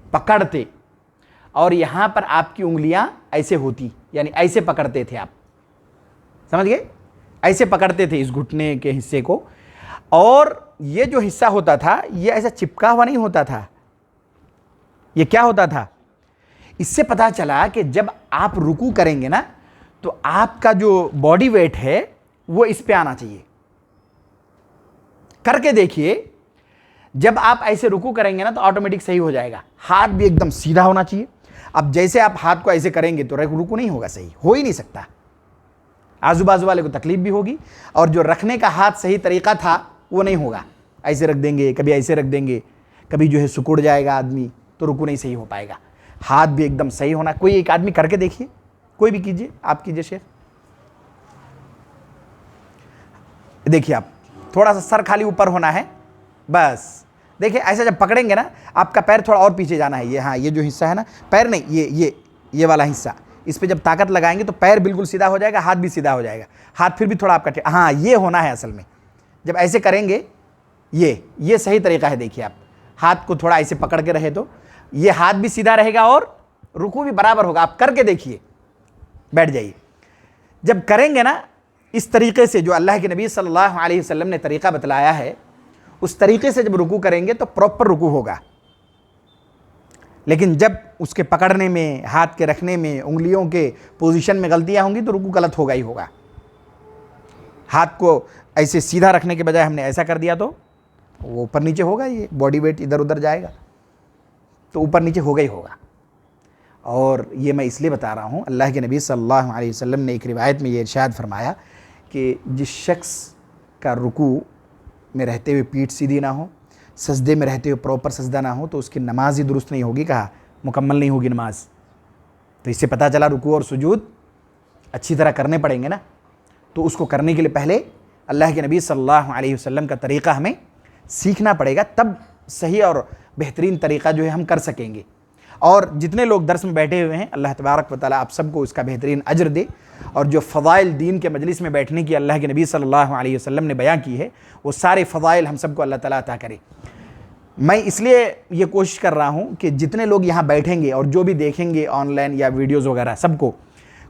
Speaker 1: پکڑتے، اور یہاں پر آپ کی انگلیاں ایسے ہوتی، یعنی ایسے پکڑتے تھے آپ، سمجھ گئے؟ ایسے پکڑتے تھے اس گھٹنے کے حصے کو، اور یہ جو حصہ ہوتا تھا یہ ایسا چپکا ہوا نہیں ہوتا تھا، یہ کیا ہوتا تھا؟ اس سے پتہ چلا کہ جب آپ رکوع کریں گے نا تو آپ کا جو باڈی ویٹ ہے وہ اس پہ آنا چاہیے۔ کر کے دیکھیے، جب آپ ایسے رکوع کریں گے نا تو آٹومیٹک صحیح ہو جائے گا، ہاتھ بھی ایک دم سیدھا ہونا چاہیے۔ اب جیسے آپ ہاتھ کو ایسے کریں گے تو رکوع نہیں ہوگا، صحیح ہو ہی نہیں سکتا، آزو بازو والے کو تکلیف بھی ہوگی، اور جو رکھنے کا ہاتھ صحیح طریقہ تھا وہ نہیں ہوگا۔ ایسے رکھ دیں گے، کبھی ایسے رکھ دیں گے، کبھی جو ہے سکڑ جائے گا آدمی تو رکوع نہیں صحیح ہو پائے گا۔ ہاتھ بھی ایک دم صحیح ہونا۔ کوئی ایک آدمی کر کے دیکھیے، کوئی بھی کیجیے، آپ کیجیے شیخ، دیکھیے آپ تھوڑا سا سر خالی اوپر ہونا ہے بس۔ دیکھیں ایسا جب پکڑیں گے نا، آپ کا پیر تھوڑا اور پیچھے جانا ہے، یہ ہاں یہ جو حصہ ہے نا، پیر نہیں، یہ والا حصہ، اس پہ جب طاقت لگائیں گے تو پیر بالکل سیدھا ہو جائے گا، ہاتھ بھی سیدھا ہو جائے گا، ہاتھ پھر بھی تھوڑا آپ کا ہاں یہ ہونا ہے اصل میں۔ جب ایسے کریں گے یہ صحیح طریقہ ہے۔ دیکھیے آپ ہاتھ کو تھوڑا ایسے پکڑ کے رہے تو یہ ہاتھ بھی سیدھا رہے گا اور رکوع بھی برابر ہوگا۔ آپ کر کے دیکھیے، بیٹھ جائیے۔ جب کریں گے نا اس طریقے سے جو اللہ کے نبی صلی اللہ علیہ وسلم نے طریقہ بتلایا ہے، اس طریقے سے جب رکوع کریں گے تو پراپر رکوع ہوگا، لیکن جب اس کے پکڑنے میں، ہاتھ کے رکھنے میں، انگلیوں کے پوزیشن میں غلطیاں ہوں گی تو رکوع غلط ہوگا ہی ہوگا۔ ہاتھ کو ایسے سیدھا رکھنے کے بجائے ہم نے ایسا کر دیا تو وہ اوپر نیچے ہوگا، یہ باڈی ویٹ ادھر ادھر جائے گا تو اوپر نیچے ہوگا ہی ہوگا۔ اور یہ میں اس لیے بتا رہا ہوں، اللہ کے نبی صلی اللہ علیہ وسلم نے ایک روایت میں یہ ارشاد فرمایا کہ جس شخص کا رکوع میں رہتے ہوئے پیٹھ سیدھی نہ ہو، سجدے میں رہتے ہوئے پراپر سجدہ نہ ہو، تو اس کی نماز ہی درست نہیں ہوگی، کہا مکمل نہیں ہوگی نماز۔ تو اس سے پتہ چلا رکوع اور سجود اچھی طرح کرنے پڑیں گے نا، تو اس کو کرنے کے لیے پہلے اللہ کے نبی صلی اللہ علیہ وسلم کا طریقہ ہمیں سیکھنا پڑے گا، تب صحیح اور بہترین طریقہ جو ہے ہم کر سکیں گے۔ اور جتنے لوگ درس میں بیٹھے ہوئے ہیں، اللہ تبارک و تعالیٰ آپ سب کو اس کا بہترین اجر دے، اور جو فضائل دین کے مجلس میں بیٹھنے کی اللہ کے نبی صلی اللہ علیہ وسلم نے بیان کی ہے، وہ سارے فضائل ہم سب کو اللہ تعالیٰ عطا کرے۔ میں اس لیے یہ کوشش کر رہا ہوں کہ جتنے لوگ یہاں بیٹھیں گے اور جو بھی دیکھیں گے آن لائن یا ویڈیوز وغیرہ، سب کو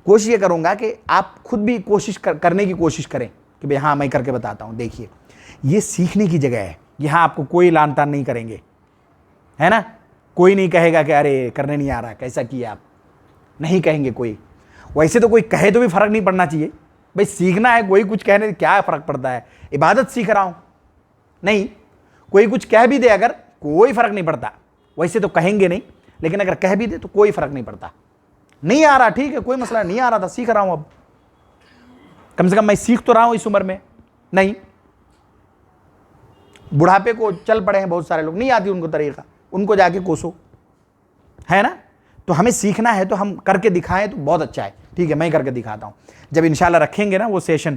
Speaker 1: کوشش یہ کروں گا کہ آپ خود بھی کوشش کرنے کی کوشش کریں کہ بھئی ہاں میں کر کے بتاتا ہوں، دیکھیے یہ سیکھنے کی جگہ ہے، یہاں آپ کو کوئی لان تان نہیں کریں گے، ہے نا؟ کوئی نہیں کہے گا کہ ارے کرنے نہیں آ رہا، کیسا کیا آپ، نہیں کہیں گے کوئی۔ ویسے تو کوئی کہے تو بھی فرق نہیں پڑنا چاہیے، بھئی سیکھنا ہے، کوئی کچھ کہنے کیا فرق پڑتا ہے، عبادت سیکھ رہا ہوں، نہیں کوئی کچھ کہہ بھی دے اگر کوئی فرق نہیں پڑتا، ویسے تو کہیں گے نہیں، لیکن اگر کہہ بھی دے تو کوئی فرق نہیں پڑتا۔ نہیں آ رہا ٹھیک ہے، کوئی مسئلہ نہیں آ رہا تھا، سیکھ رہا ہوں، اب کم سے کم میں سیکھ تو رہا ہوں اس عمر میں۔ نہیں بڑھاپے کو چل پڑے ہیں بہت سارے لوگ، نہیں آتی ان کو طریقہ، ان کو جا کے کوسو، ہے نا؟ تو ہمیں سیکھنا ہے تو ہم کر کے دکھائیں تو بہت اچھا ہے، ٹھیک ہے میں کر کے دکھاتا ہوں۔ جب انشاءاللہ رکھیں گے نا وہ سیشن،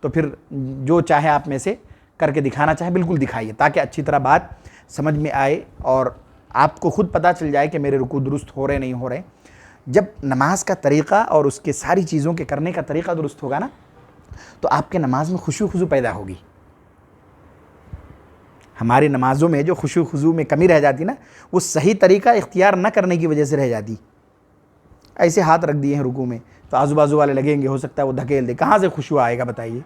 Speaker 1: تو پھر جو چاہے آپ میں سے کر کے دکھانا چاہے بالکل دکھائیے، تاکہ اچھی طرح بات سمجھ میں آئے اور آپ کو خود پتہ چل جائے کہ میرے رکوع درست ہو رہے نہیں ہو رہے۔ جب نماز کا طریقہ اور اس کے ساری چیزوں کے کرنے کا طریقہ درست ہوگا نا، تو آپ کے نماز میں خشوع خضوع پیدا ہوگی۔ ہماری نمازوں میں جو خشوع خضوع میں کمی رہ جاتی نا، وہ صحیح طریقہ اختیار نہ کرنے کی وجہ سے رہ جاتی۔ ایسے ہاتھ رکھ دیے ہیں رکوع میں تو آزو بازو والے لگیں گے، ہو سکتا ہے وہ دھکیل دے، کہاں سے خشوع آئے گا بتائیے؟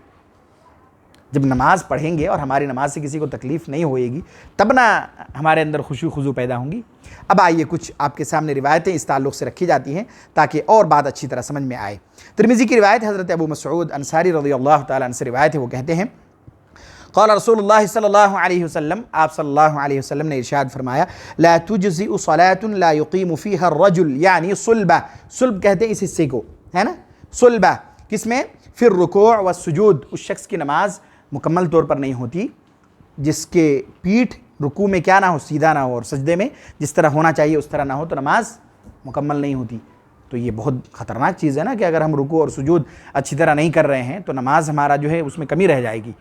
Speaker 1: جب نماز پڑھیں گے اور ہماری نماز سے کسی کو تکلیف نہیں ہوئے گی، تب نہ ہمارے اندر خشوع خضوع پیدا ہوں گی۔ اب آئیے کچھ آپ کے سامنے روایتیں اس تعلق سے رکھی جاتی ہیں تاکہ اور بات اچھی طرح سمجھ میں آئے۔ ترمذی کی روایت حضرت ابو مسعود انصاری رضی اللہ تعالیٰ عنہ سے روایت ہے، وہ کہتے ہیں قال رسول اللہ صلی اللہ علیہ وسلم، آپ صلی اللہ علیہ وسلم نے ارشاد فرمایا، لا تجزئ صلاة لا يقيم فيها الرجل، یعنی صلبہ، صلب کہتے ہیں اس حصے کو، ہے نا؟ صلبہ کس میں؟ فی الرکوع والسجود، اس شخص کی نماز مکمل طور پر نہیں ہوتی جس کے پیٹھ رکوع میں کیا نہ ہو، سیدھا نہ ہو، اور سجدے میں جس طرح ہونا چاہیے اس طرح نہ ہو، تو نماز مکمل نہیں ہوتی۔ تو یہ بہت خطرناک چیز ہے نا کہ اگر ہم رکوع اور سجود اچھی طرح نہیں کر رہے ہیں تو نماز ہمارا جو ہے اس میں کمی رہ جائے گی،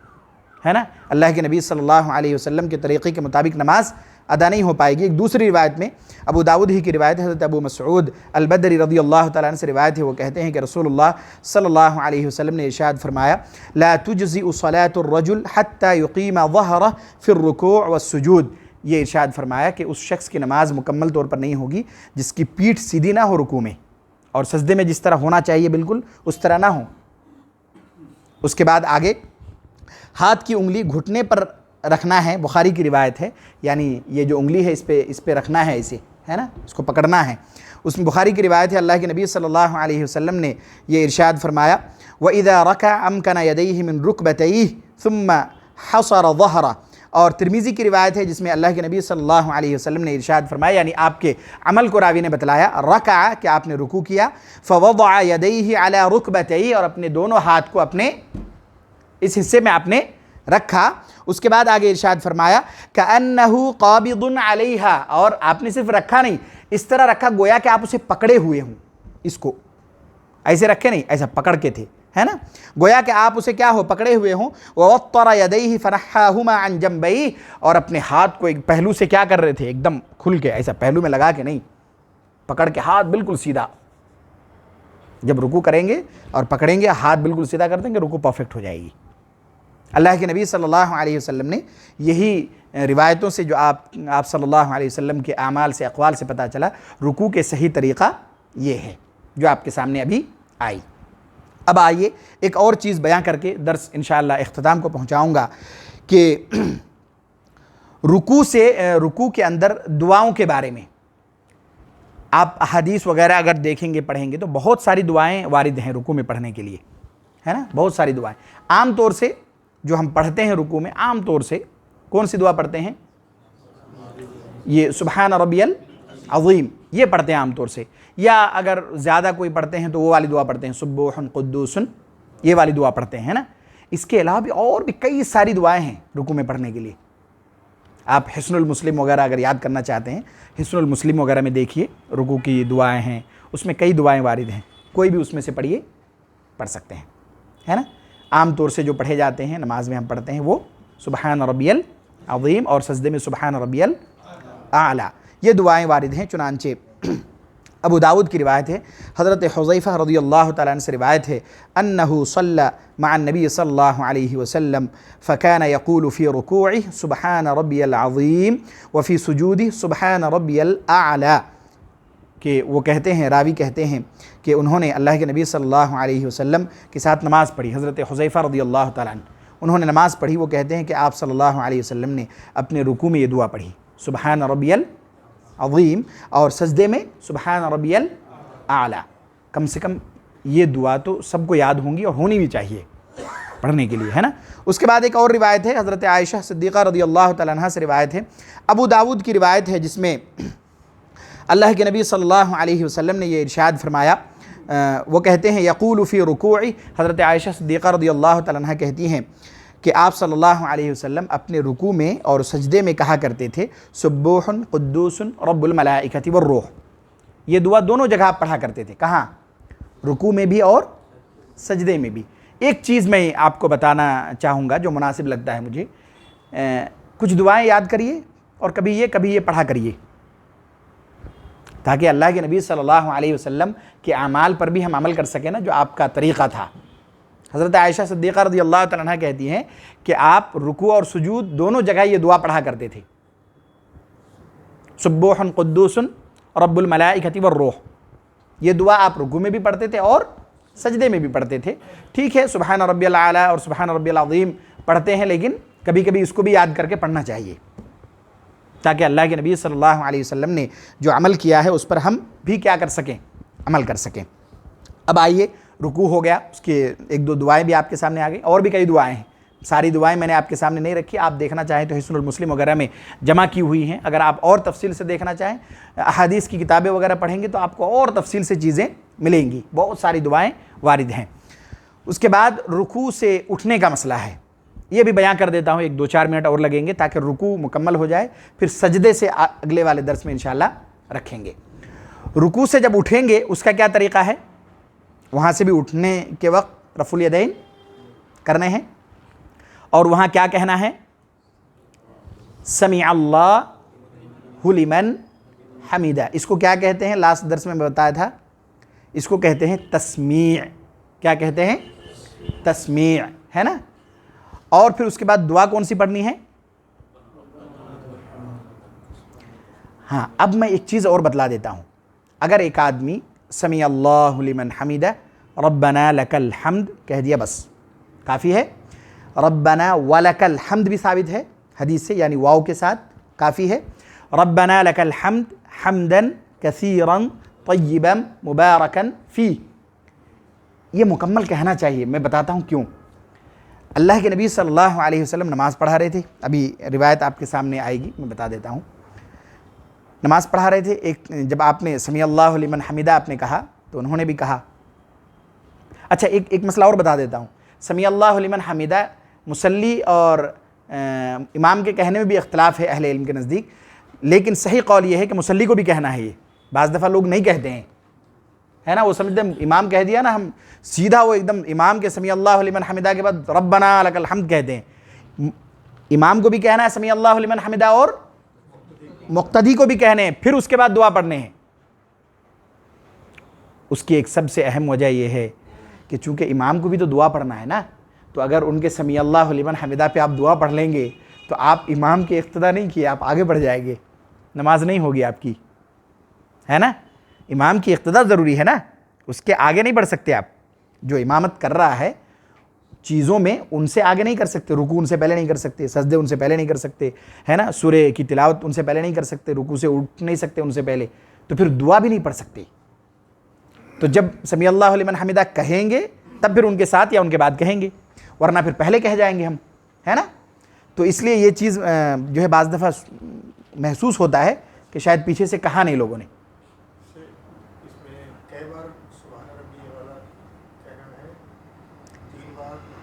Speaker 1: ہے نا؟ اللہ کے نبی صلی اللہ علیہ وسلم کے طریقے کے مطابق نماز ادا نہیں ہو پائے گی۔ ایک دوسری روایت میں ابو داؤد ہی کی روایت حضرت ابو مسعود البدری رضی اللہ تعالیٰ عنہ سے روایت ہے، وہ کہتے ہیں کہ رسول اللہ صلی اللہ علیہ وسلم نے ارشاد فرمایا، لا تجزئ صلاة الرجل حتى يقيم ظهره في الركوع والسجود، یہ ارشاد فرمایا کہ اس شخص کی نماز مکمل طور پر نہیں ہوگی جس کی پیٹھ سیدھی نہ ہو رکوع میں، اور سجدے میں جس طرح ہونا چاہیے بالکل اس طرح نہ ہو۔ اس کے بعد آگے ہاتھ کی انگلی گھٹنے پر رکھنا ہے، بخاری کی روایت ہے، یعنی یہ جو انگلی ہے اس پہ رکھنا ہے اسے، ہے نا؟ اس کو پکڑنا ہے۔ اس میں بخاری کی روایت ہے، اللہ کے نبی صلی اللہ علیہ وسلم نے یہ ارشاد فرمایا، وَإِذَا رَكَعَ أَمْكَنَ يَدَيْهِ مِنْ رُكْبَتَيْهِ ثُمَّ حَصَرَ ظَهْرَهُ، اور ترمذی کی روایت ہے جس میں اللہ کے نبی صلی اللہ علیہ وسلم نے ارشاد فرمایا، یعنی آپ کے عمل کو راوی نے بتلایا، رکع کہ آپ نے رکوع کیا، فَوَضَعَ يَدَيْهِ عَلَى رُكْبَتَيْهِ، اور اپنے دونوں ہاتھ کو اپنے اس حصے میں آپ نے رکھا۔ اس کے بعد آگے ارشاد فرمایا كَأَنَّهُ قَابِضٌ عَلَيْهَا، اور آپ نے صرف رکھا نہیں، اس طرح رکھا گویا کہ آپ اسے پکڑے ہوئے ہوں، اس کو ایسے رکھے نہیں، ایسا پکڑ کے تھے، ہے نا؟ گویا کہ آپ اسے کیا ہو، پکڑے ہوئے ہوں۔ وَوَطَّرَ يَدَيْهِ فَنَحَّاهُمَا عَنْ جَنْبَيْهِ، اور اپنے ہاتھ کو ایک پہلو سے کیا کر رہے تھے، ایک دم کھل کے، ایسا پہلو میں لگا کے نہیں، پکڑ کے ہاتھ بالکل سیدھا۔ جب رکوع کریں گے اور پکڑیں گے، ہاتھ بالکل سیدھا کر دیں گے، رکوع پرفیکٹ ہو جائے گی۔ اللہ کے نبی صلی اللہ علیہ وسلم نے یہی روایتوں سے جو آپ صلی اللہ علیہ وسلم کے اعمال سے، اقوال سے پتہ چلا، رکوع کے صحیح طریقہ یہ ہے جو آپ کے سامنے ابھی آئی۔ اب آئیے ایک اور چیز بیان کر کے درس انشاءاللہ اختتام کو پہنچاؤں گا کہ رکوع کے اندر دعاؤں کے بارے میں آپ احادیث وغیرہ اگر دیکھیں گے پڑھیں گے تو بہت ساری دعائیں وارد ہیں رکوع میں پڑھنے کے لیے، ہے نا، بہت ساری دعائیں۔ عام طور سے جو ہم پڑھتے ہیں رکوع میں، عام طور سے کون سی دعا پڑھتے ہیں؟ یہ سبحان ربی العظیم، یہ پڑھتے ہیں عام طور سے، یا اگر زیادہ کوئی پڑھتے ہیں تو وہ والی دعا پڑھتے ہیں سبوح قدوس، یہ والی دعا پڑھتے ہیں نا۔ اس کے علاوہ بھی اور بھی کئی ساری دعائیں ہیں رکوع میں پڑھنے کے لیے۔ آپ حصن المسلم وغیرہ اگر یاد کرنا چاہتے ہیں، حصن المسلم وغیرہ میں دیکھیے رکوع کی دعائیں ہیں، اس میں کئی دعائیں وارد ہیں، کوئی بھی اس میں سے پڑھیے، پڑھ سکتے ہیں، ہے نا۔ عام طور سے جو پڑھے جاتے ہیں نماز میں ہم پڑھتے ہیں وہ سبحان ربی العظیم اور سجدے میں سبحان ربی الاعلی، یہ دعائیں وارد ہیں۔ چنانچہ ابو داؤد کی روایت ہے، حضرت حذیفہ رضی اللہ تعالیٰ عنہ سے روایت ہے، انہ صلی مع النبی صلی اللہ علیہ وسلم فکان یقول فی رکوعہ سبحان ربی العظیم وفی سجودہ سبحان ربی الاعلی، کہ وہ کہتے ہیں، راوی کہتے ہیں کہ انہوں نے اللہ کے نبی صلی اللہ علیہ وسلم کے ساتھ نماز پڑھی، حضرت حذیفہ رضی اللہ تعالیٰ عنہ انہوں نے نماز پڑھی، وہ کہتے ہیں کہ آپ صلی اللہ علیہ وسلم نے اپنے رکوع میں یہ دعا پڑھی سبحان ربی العظیم اور سجدے میں سبحان ربی الاعلی۔ کم سے کم یہ دعا تو سب کو یاد ہوں گی اور ہونی بھی چاہیے پڑھنے کے لیے، ہے نا۔ اس کے بعد ایک اور روایت ہے، حضرت عائشہ صدیقہ رضی اللہ تعالیٰ عنہ سے روایت ہے، ابو داؤد کی روایت ہے، جس میں اللہ کے نبی صلی اللہ علیہ وسلم نے یہ ارشاد فرمایا، وہ کہتے ہیں یقول فی رکوعی، حضرت عائشہ صدیقہ رضی اللہ تعالیٰ عنہ کہتی ہیں کہ آپ صلی اللہ علیہ وسلم اپنے رکوع میں اور سجدے میں کہا کرتے تھے سبوح قدوس رب الملائکۃ والروح، یہ دعا دونوں جگہ آپ پڑھا کرتے تھے، کہاں؟ رکوع میں بھی اور سجدے میں بھی۔ ایک چیز میں آپ کو بتانا چاہوں گا جو مناسب لگتا ہے مجھے، کچھ دعائیں یاد کریے اور کبھی یہ پڑھا کریے، تاکہ اللہ کے نبی صلی اللہ علیہ وسلم کے اعمال پر بھی ہم عمل کر سکیں نا، جو آپ کا طریقہ تھا۔ حضرت عائشہ صدیقہ رضی اللہ تعالیٰ عنہ کہتی ہیں کہ آپ رکوع اور سجود دونوں جگہ یہ دعا پڑھا کرتے تھے سبوح قدوس رب الملائکۃ والروح، یہ دعا آپ رکوع میں بھی پڑھتے تھے اور سجدے میں بھی پڑھتے تھے۔ ٹھیک ہے، سبحان ربی الاعلی اور سبحان ربی العظیم پڑھتے ہیں، لیکن کبھی کبھی اس کو بھی یاد کر کے پڑھنا چاہیے، تاکہ اللہ کے نبی صلی اللہ علیہ وسلم نے جو عمل کیا ہے اس پر ہم بھی کیا کر سکیں، عمل کر سکیں۔ اب آئیے، رکوع ہو گیا، اس کے ایک دو دعائیں بھی آپ کے سامنے آ گئی، اور بھی کئی دعائیں ہیں، ساری دعائیں میں نے آپ کے سامنے نہیں رکھی، آپ دیکھنا چاہیں تو حصن المسلم وغیرہ میں جمع کی ہوئی ہیں، اگر آپ اور تفصیل سے دیکھنا چاہیں احادیث کی کتابیں وغیرہ پڑھیں گے تو آپ کو اور تفصیل سے چیزیں ملیں گی، بہت ساری دعائیں وارد ہیں۔ اس کے بعد رکوع سے اٹھنے کا مسئلہ ہے، یہ بھی بیان کر دیتا ہوں، 1-2-4 منٹ اور لگیں گے تاکہ رکوع مکمل ہو جائے، پھر سجدے سے اگلے والے درس میں انشاءاللہ رکھیں گے۔ رکوع سے جب اٹھیں گے اس کا کیا طریقہ ہے؟ وہاں سے بھی اٹھنے کے وقت رفع الیدین کرنے ہیں، اور وہاں کیا کہنا ہے؟ سمع اللہ لمن حمیدہ، اس کو کیا کہتے ہیں؟ لاسٹ درس میں بتایا تھا، اس کو کہتے ہیں تسمیع۔ کیا کہتے ہیں؟ تسمیع، ہے نا۔ اور پھر اس کے بعد دعا کون سی پڑھنی ہے؟ ہاں، اب میں ایک چیز اور بتلا دیتا ہوں، اگر ایک آدمی سمع اللہ لمن حمیدہ ربنا لک الحمد کہہ دیا بس کافی ہے، ربنا ولک الحمد بھی ثابت ہے حدیث سے، یعنی واو کے ساتھ کافی ہے، ربنا لک الحمد حمدا کثیرا طیبا مبارکا فی، یہ مکمل کہنا چاہیے۔ میں بتاتا ہوں کیوں۔ اللہ کے نبی صلی اللہ علیہ وسلم نماز پڑھا رہے تھے، ابھی روایت آپ کے سامنے آئے گی، میں بتا دیتا ہوں۔ نماز پڑھا رہے تھے، جب آپ نے سمیع اللہ لمن حمیدہ آپ نے کہا تو انہوں نے بھی کہا۔ اچھا، ایک مسئلہ اور بتا دیتا ہوں، سمیع اللہ لمن حمیدہ مصلی اور امام کے کہنے میں بھی اختلاف ہے اہل علم کے نزدیک، لیکن صحیح قول یہ ہے کہ مصلی کو بھی کہنا ہے۔ یہ بعض دفعہ لوگ نہیں کہتے ہیں، ہے نا، وہ سمجھتے ہیں امام کہہ دیا نا، ہم سیدھا وہ ایک دم امام کے سمیع اللہ لمن حمیدہ کے بعد ربنا لک الحمد کہتے ہیں۔ امام کو بھی کہنا ہے سمیع اللہ لمن حمیدہ اور مقتدی کو بھی کہنے ہیں، پھر اس کے بعد دعا پڑھنے ہیں۔ اس کی ایک سب سے اہم وجہ یہ ہے کہ چونکہ امام کو بھی تو دعا پڑھنا ہے نا، تو اگر ان کے سمیع اللہ لمن حمیدہ پہ آپ دعا پڑھ لیں گے تو آپ امام کی اقتدا نہیں کیے، آپ آگے بڑھ جائیں گے، نماز نہیں ہوگی آپ کی، ہے نا۔ امام کی اقتدا ضروری ہے نا، اس کے آگے نہیں بڑھ سکتے آپ۔ جو امامت کر رہا ہے چیزوں میں ان سے آگے نہیں کر سکتے، رکوع ان سے پہلے نہیں کر سکتے، سجدے ان سے پہلے نہیں کر سکتے، ہے نا، سورہ کی تلاوت ان سے پہلے نہیں کر سکتے، رکوع سے اٹھ نہیں سکتے ان سے پہلے، تو پھر دعا بھی نہیں پڑھ سکتے۔ تو جب سمیع اللہ لمن حمدہ کہیں گے تب پھر ان کے ساتھ یا ان کے بعد کہیں گے، ورنہ پھر پہلے کہہ جائیں گے ہم، ہے نا۔ تو اس لیے یہ چیز جو ہے بعض دفعہ محسوس ہوتا ہے کہ شاید پیچھے سے کہا نہیں لوگوں نے۔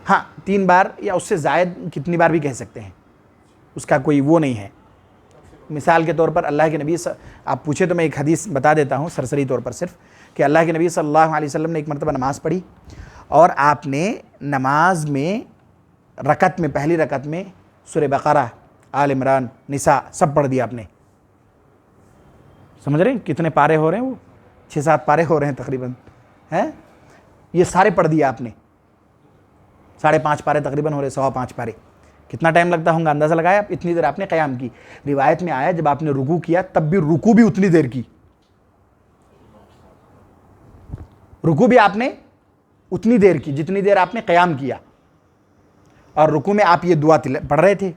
Speaker 1: ہاں 3 بار یا اس سے زائد کتنی بار بھی کہہ سکتے ہیں، اس کا کوئی وہ نہیں ہے۔ مثال کے طور پر اللہ کے نبی آپ پوچھے تو میں ایک حدیث بتا دیتا ہوں سرسری طور پر صرف، کہ اللہ کے نبی صلی اللہ علیہ وسلم نے ایک مرتبہ نماز پڑھی اور آپ نے نماز میں رکعت میں پہلی رکعت میں سورہ بقرہ، آل عمران، نساء سب پڑھ دیا آپ نے۔ سمجھ رہے ہیں کتنے پارے ہو رہے ہیں؟ وہ 6-7 پارے ہو رہے ہیں تقریباً، ہیں یہ سارے پڑھ دیا آپ نے۔ 5.5 پارے تقریباً ہو رہے، 5.25 پارے۔ کتنا ٹائم لگتا ہوگا اندازہ لگایا آپ؟ اتنی دیر آپ نے قیام کی۔ روایت میں آیا جب آپ نے رکوع کیا تب بھی رکوع بھی اتنی دیر کی، رکوع بھی آپ نے اتنی دیر کی جتنی دیر آپ نے قیام کیا، اور رکوع میں آپ یہ دعا پڑھ رہے تھے۔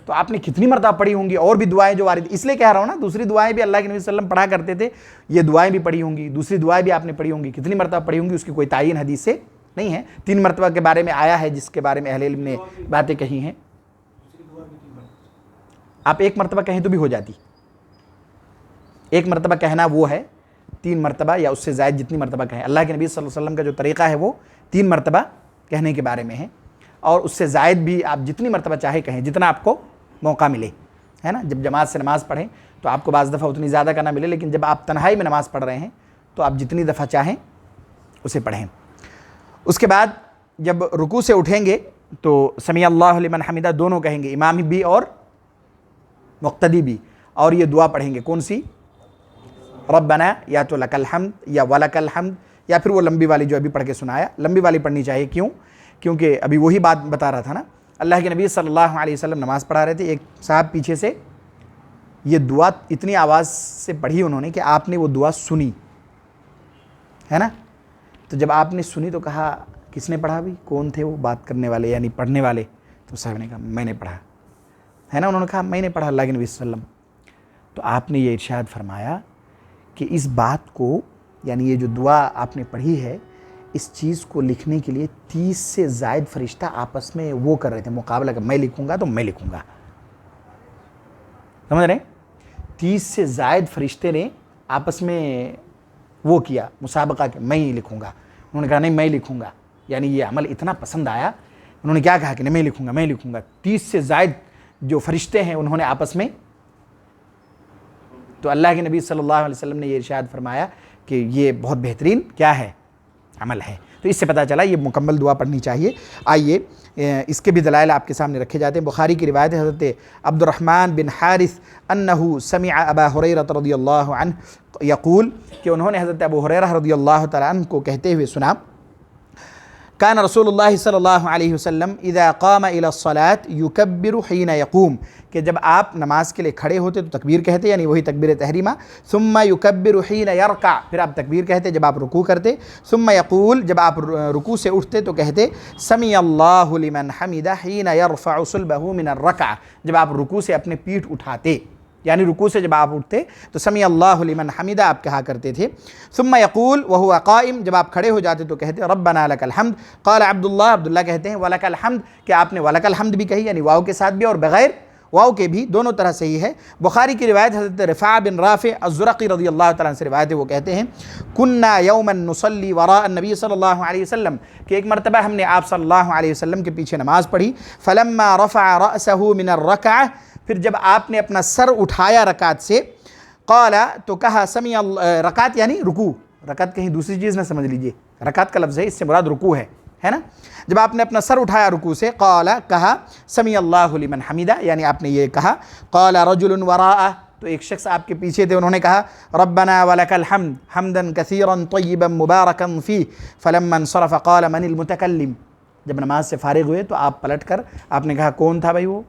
Speaker 1: تو آپ نے کتنی مرتبہ پڑھی ہوں گی، اور بھی دعائیں جو وارد، اس لیے کہہ رہا ہوں نا، دوسری دعائیں بھی اللہ کے نبی صلی اللہ علیہ وسلم پڑھا کرتے تھے، یہ دعائیں بھی پڑھی ہوں گی، دوسری دعائیں بھی آپ نے پڑھی ہوں گی، کتنی مرتبہ پڑھی ہوں گی اس کی کوئی تعین حدیث سے نہیں ہے۔ 3 مرتبہ کے بارے میں آیا ہے جس کے بارے میں اہل علم نے باتیں کہی ہیں۔ آپ 1 مرتبہ کہیں تو بھی ہو جاتی، 1 مرتبہ کہنا وہ ہے، 3 مرتبہ یا اس سے زائد جتنی مرتبہ کہیں۔ اللہ کے نبی صلی اللہ علیہ وسلم کا جو طریقہ ہے وہ 3 مرتبہ کہنے کے بارے میں ہے، اور اس سے زائد بھی آپ جتنی مرتبہ چاہے کہیں، جتنا آپ کو موقع ملے، ہے نا۔ جب جماعت سے نماز پڑھیں تو آپ کو بعض دفعہ اتنی زیادہ کا نہ ملے، لیکن جب آپ تنہائی میں نماز پڑھ رہے ہیں تو آپ جتنی دفعہ چاہیں اسے پڑھیں۔ اس کے بعد جب رکوع سے اٹھیں گے تو سمیع اللہ لمن حمدہ دونوں کہیں گے، امام بھی اور مقتدی بھی، اور یہ دعا پڑھیں گے، کون سی؟ ربنا، یا تو لک الحمد یا ولک الحمد، یا پھر وہ لمبی والی جو ابھی پڑھ کے سنایا، لمبی والی پڑھنی چاہیے۔ کیوں؟ کیونکہ ابھی وہی بات بتا رہا تھا نا، اللہ کے نبی صلی اللہ علیہ وسلم نماز پڑھا رہے تھے، ایک صاحب پیچھے سے یہ دعا اتنی آواز سے پڑھی انہوں نے کہ آپ نے وہ دعا سنی، ہے نا۔ تو جب آپ نے سنی تو کہا کس نے پڑھا بھی؟ کون تھے وہ بات کرنے والے یعنی پڑھنے والے؟ تو صاحب نے کہا میں نے پڑھا، ہے نا، انہوں نے کہا میں نے پڑھا اللہ کے نبی صلی اللہ علیہ وسلم۔ تو آپ نے یہ ارشاد فرمایا کہ اس بات کو، یعنی یہ جو دعا آپ نے پڑھی ہے، اس چیز کو لکھنے کے لیے 30 سے زائد فرشتہ آپس میں وہ کر رہے تھے مقابلہ، کہ میں لکھوں گا تو میں لکھوں گا، سمجھ رہے ہیں؟ 30 سے زائد فرشتے نے آپس میں وہ کیا مسابقہ کہ میں ہی لکھوں گا۔ انہوں نے کہا نہیں میں لکھوں گا، یعنی یہ عمل اتنا پسند آیا، انہوں نے کیا کہا کہ نہیں میں لکھوں گا میں لکھوں گا۔ 30 سے زائد جو فرشتے ہیں انہوں نے آپس میں، تو اللہ کے نبی صلی اللہ علیہ وسلم نے یہ ارشاد فرمایا کہ یہ بہت بہترین کیا ہے؟ عمل ہے۔ تو اس سے پتہ چلا یہ مکمل دعا پڑھنی چاہیے۔ آئیے اس کے بھی دلائل آپ کے سامنے رکھے جاتے ہیں۔ بخاری کی روایت ہے حضرت عبد الرحمن بن حارث انہ سمع ابا ہریرہ رضی اللہ عنہ یقول، کہ انہوں نے حضرت ابو ہریرہ رضی اللہ تعالیٰ عنہ کو کہتے ہوئے سنا، کان رسول اللہ صلی اللہ علیہ وسلم اذا قام الى الصلاة یکبر حین یقوم، کہ جب آپ نماز کے لیے کھڑے ہوتے تو تکبیر کہتے، یعنی وہی تکبیر تحریمہ، ثم یکبر حین یرکع، پھر آپ تکبیر کہتے جب آپ رکوع کرتے، ثم یقول، جب آپ رکوع سے اٹھتے تو کہتے سمیع اللہ لمن حمدہ حین یرفع صلبہ من الرکعہ، جب آپ رکوع سے اپنے پیٹھ اٹھاتے، یعنی رکوع سے جب آپ اٹھتے تو سمیع اللہ لمن حمدہ آپ کہا کرتے تھے۔ ثم یقول وہو قائم، جب آپ کھڑے ہو جاتے تو کہتے ربنا لک الحمد، قال عبداللہ کہتے ہیں ولک الحمد، کہ آپ نے ولک الحمد بھی کہی، یعنی واو کے ساتھ بھی اور بغیر واو کے بھی، دونوں طرح صحیح ہے۔ بخاری کی روایت حضرت رفاع بن رافع الزرقی رضی اللہ تعالیٰ عنہ سے روایت ہے، وہ کہتے ہیں کننا یوما نصلی وراء النبی صلی اللہ علیہ وسلم، کہ ایک مرتبہ ہم نے آپ صلی اللہ علیہ وسلم کے پیچھے نماز پڑھی، فلما رفع رأسہ من الرکعہ، پھر جب آپ نے اپنا سر اٹھایا رکعت سے، قال، تو کہا سمیع اللہ، رکعت یعنی رکوع، رکعت کہیں دوسری چیز نہ سمجھ لیجئے، رکعت کا لفظ ہے، اس سے مراد رکوع ہے نا۔ جب آپ نے اپنا سر اٹھایا رکوع سے، قال، کہا سمیع اللہ لمن حمدہ، یعنی آپ نے یہ کہا، قال رجل وراءہ، تو ایک شخص آپ کے پیچھے تھے، انہوں نے کہا ربنا ولک الحمد حمدا کثیرا طیبا مبارکا فیہ، فلما انصرف قال من المتکلم، جب نماز سے فارغ ہوئے تو آپ پلٹ کر آپ نے کہا کون تھا بھائی وہ،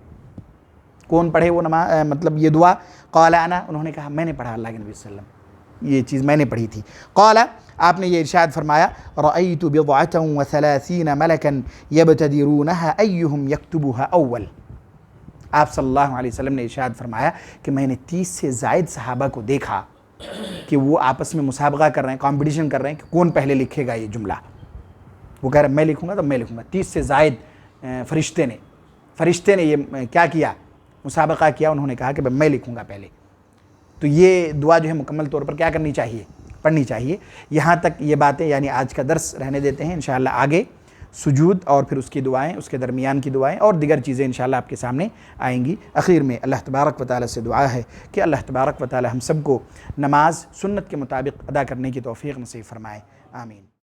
Speaker 1: کون پڑھے وہ نماز، مطلب یہ دعا، قال انا، انہوں نے کہا میں نے پڑھا اللہ کے نبی صلی اللہ علیہ وسلم۔ یہ چیز میں نے پڑھی تھی. قال آپ نے یہ ارشاد فرمایا رأيت بضعة وثلاثين ملكا يبتدرونها أيهم يكتبها اول. آپ صلی اللہ علیہ وسلم نے ارشاد فرمایا کہ میں نے 30 سے زائد صحابہ کو دیکھا کہ وہ آپس میں مسابقہ کر رہے ہیں, کمپٹیشن کر رہے ہیں کہ کون پہلے لکھے گا یہ جملہ. وہ کہہ رہے ہیں میں لکھوں گا تو میں لکھوں گا. 30 سے زائد فرشتے نے یہ کیا کیا, مسابقہ کیا, انہوں نے کہا کہ میں لکھوں گا پہلے. تو یہ دعا جو ہے مکمل طور پر کیا کرنی چاہیے, پڑھنی چاہیے. یہاں تک یہ باتیں یعنی آج کا درس رہنے دیتے ہیں. انشاءاللہ آگے سجود اور پھر اس کی دعائیں, اس کے درمیان کی دعائیں اور دیگر چیزیں انشاءاللہ آپ کے سامنے آئیں گی. اخیر میں اللہ تبارک و تعالی سے دعا ہے کہ اللہ تبارک و تعالی ہم سب کو نماز سنت کے مطابق ادا کرنے کی توفیق نصیب فرمائے. آمین.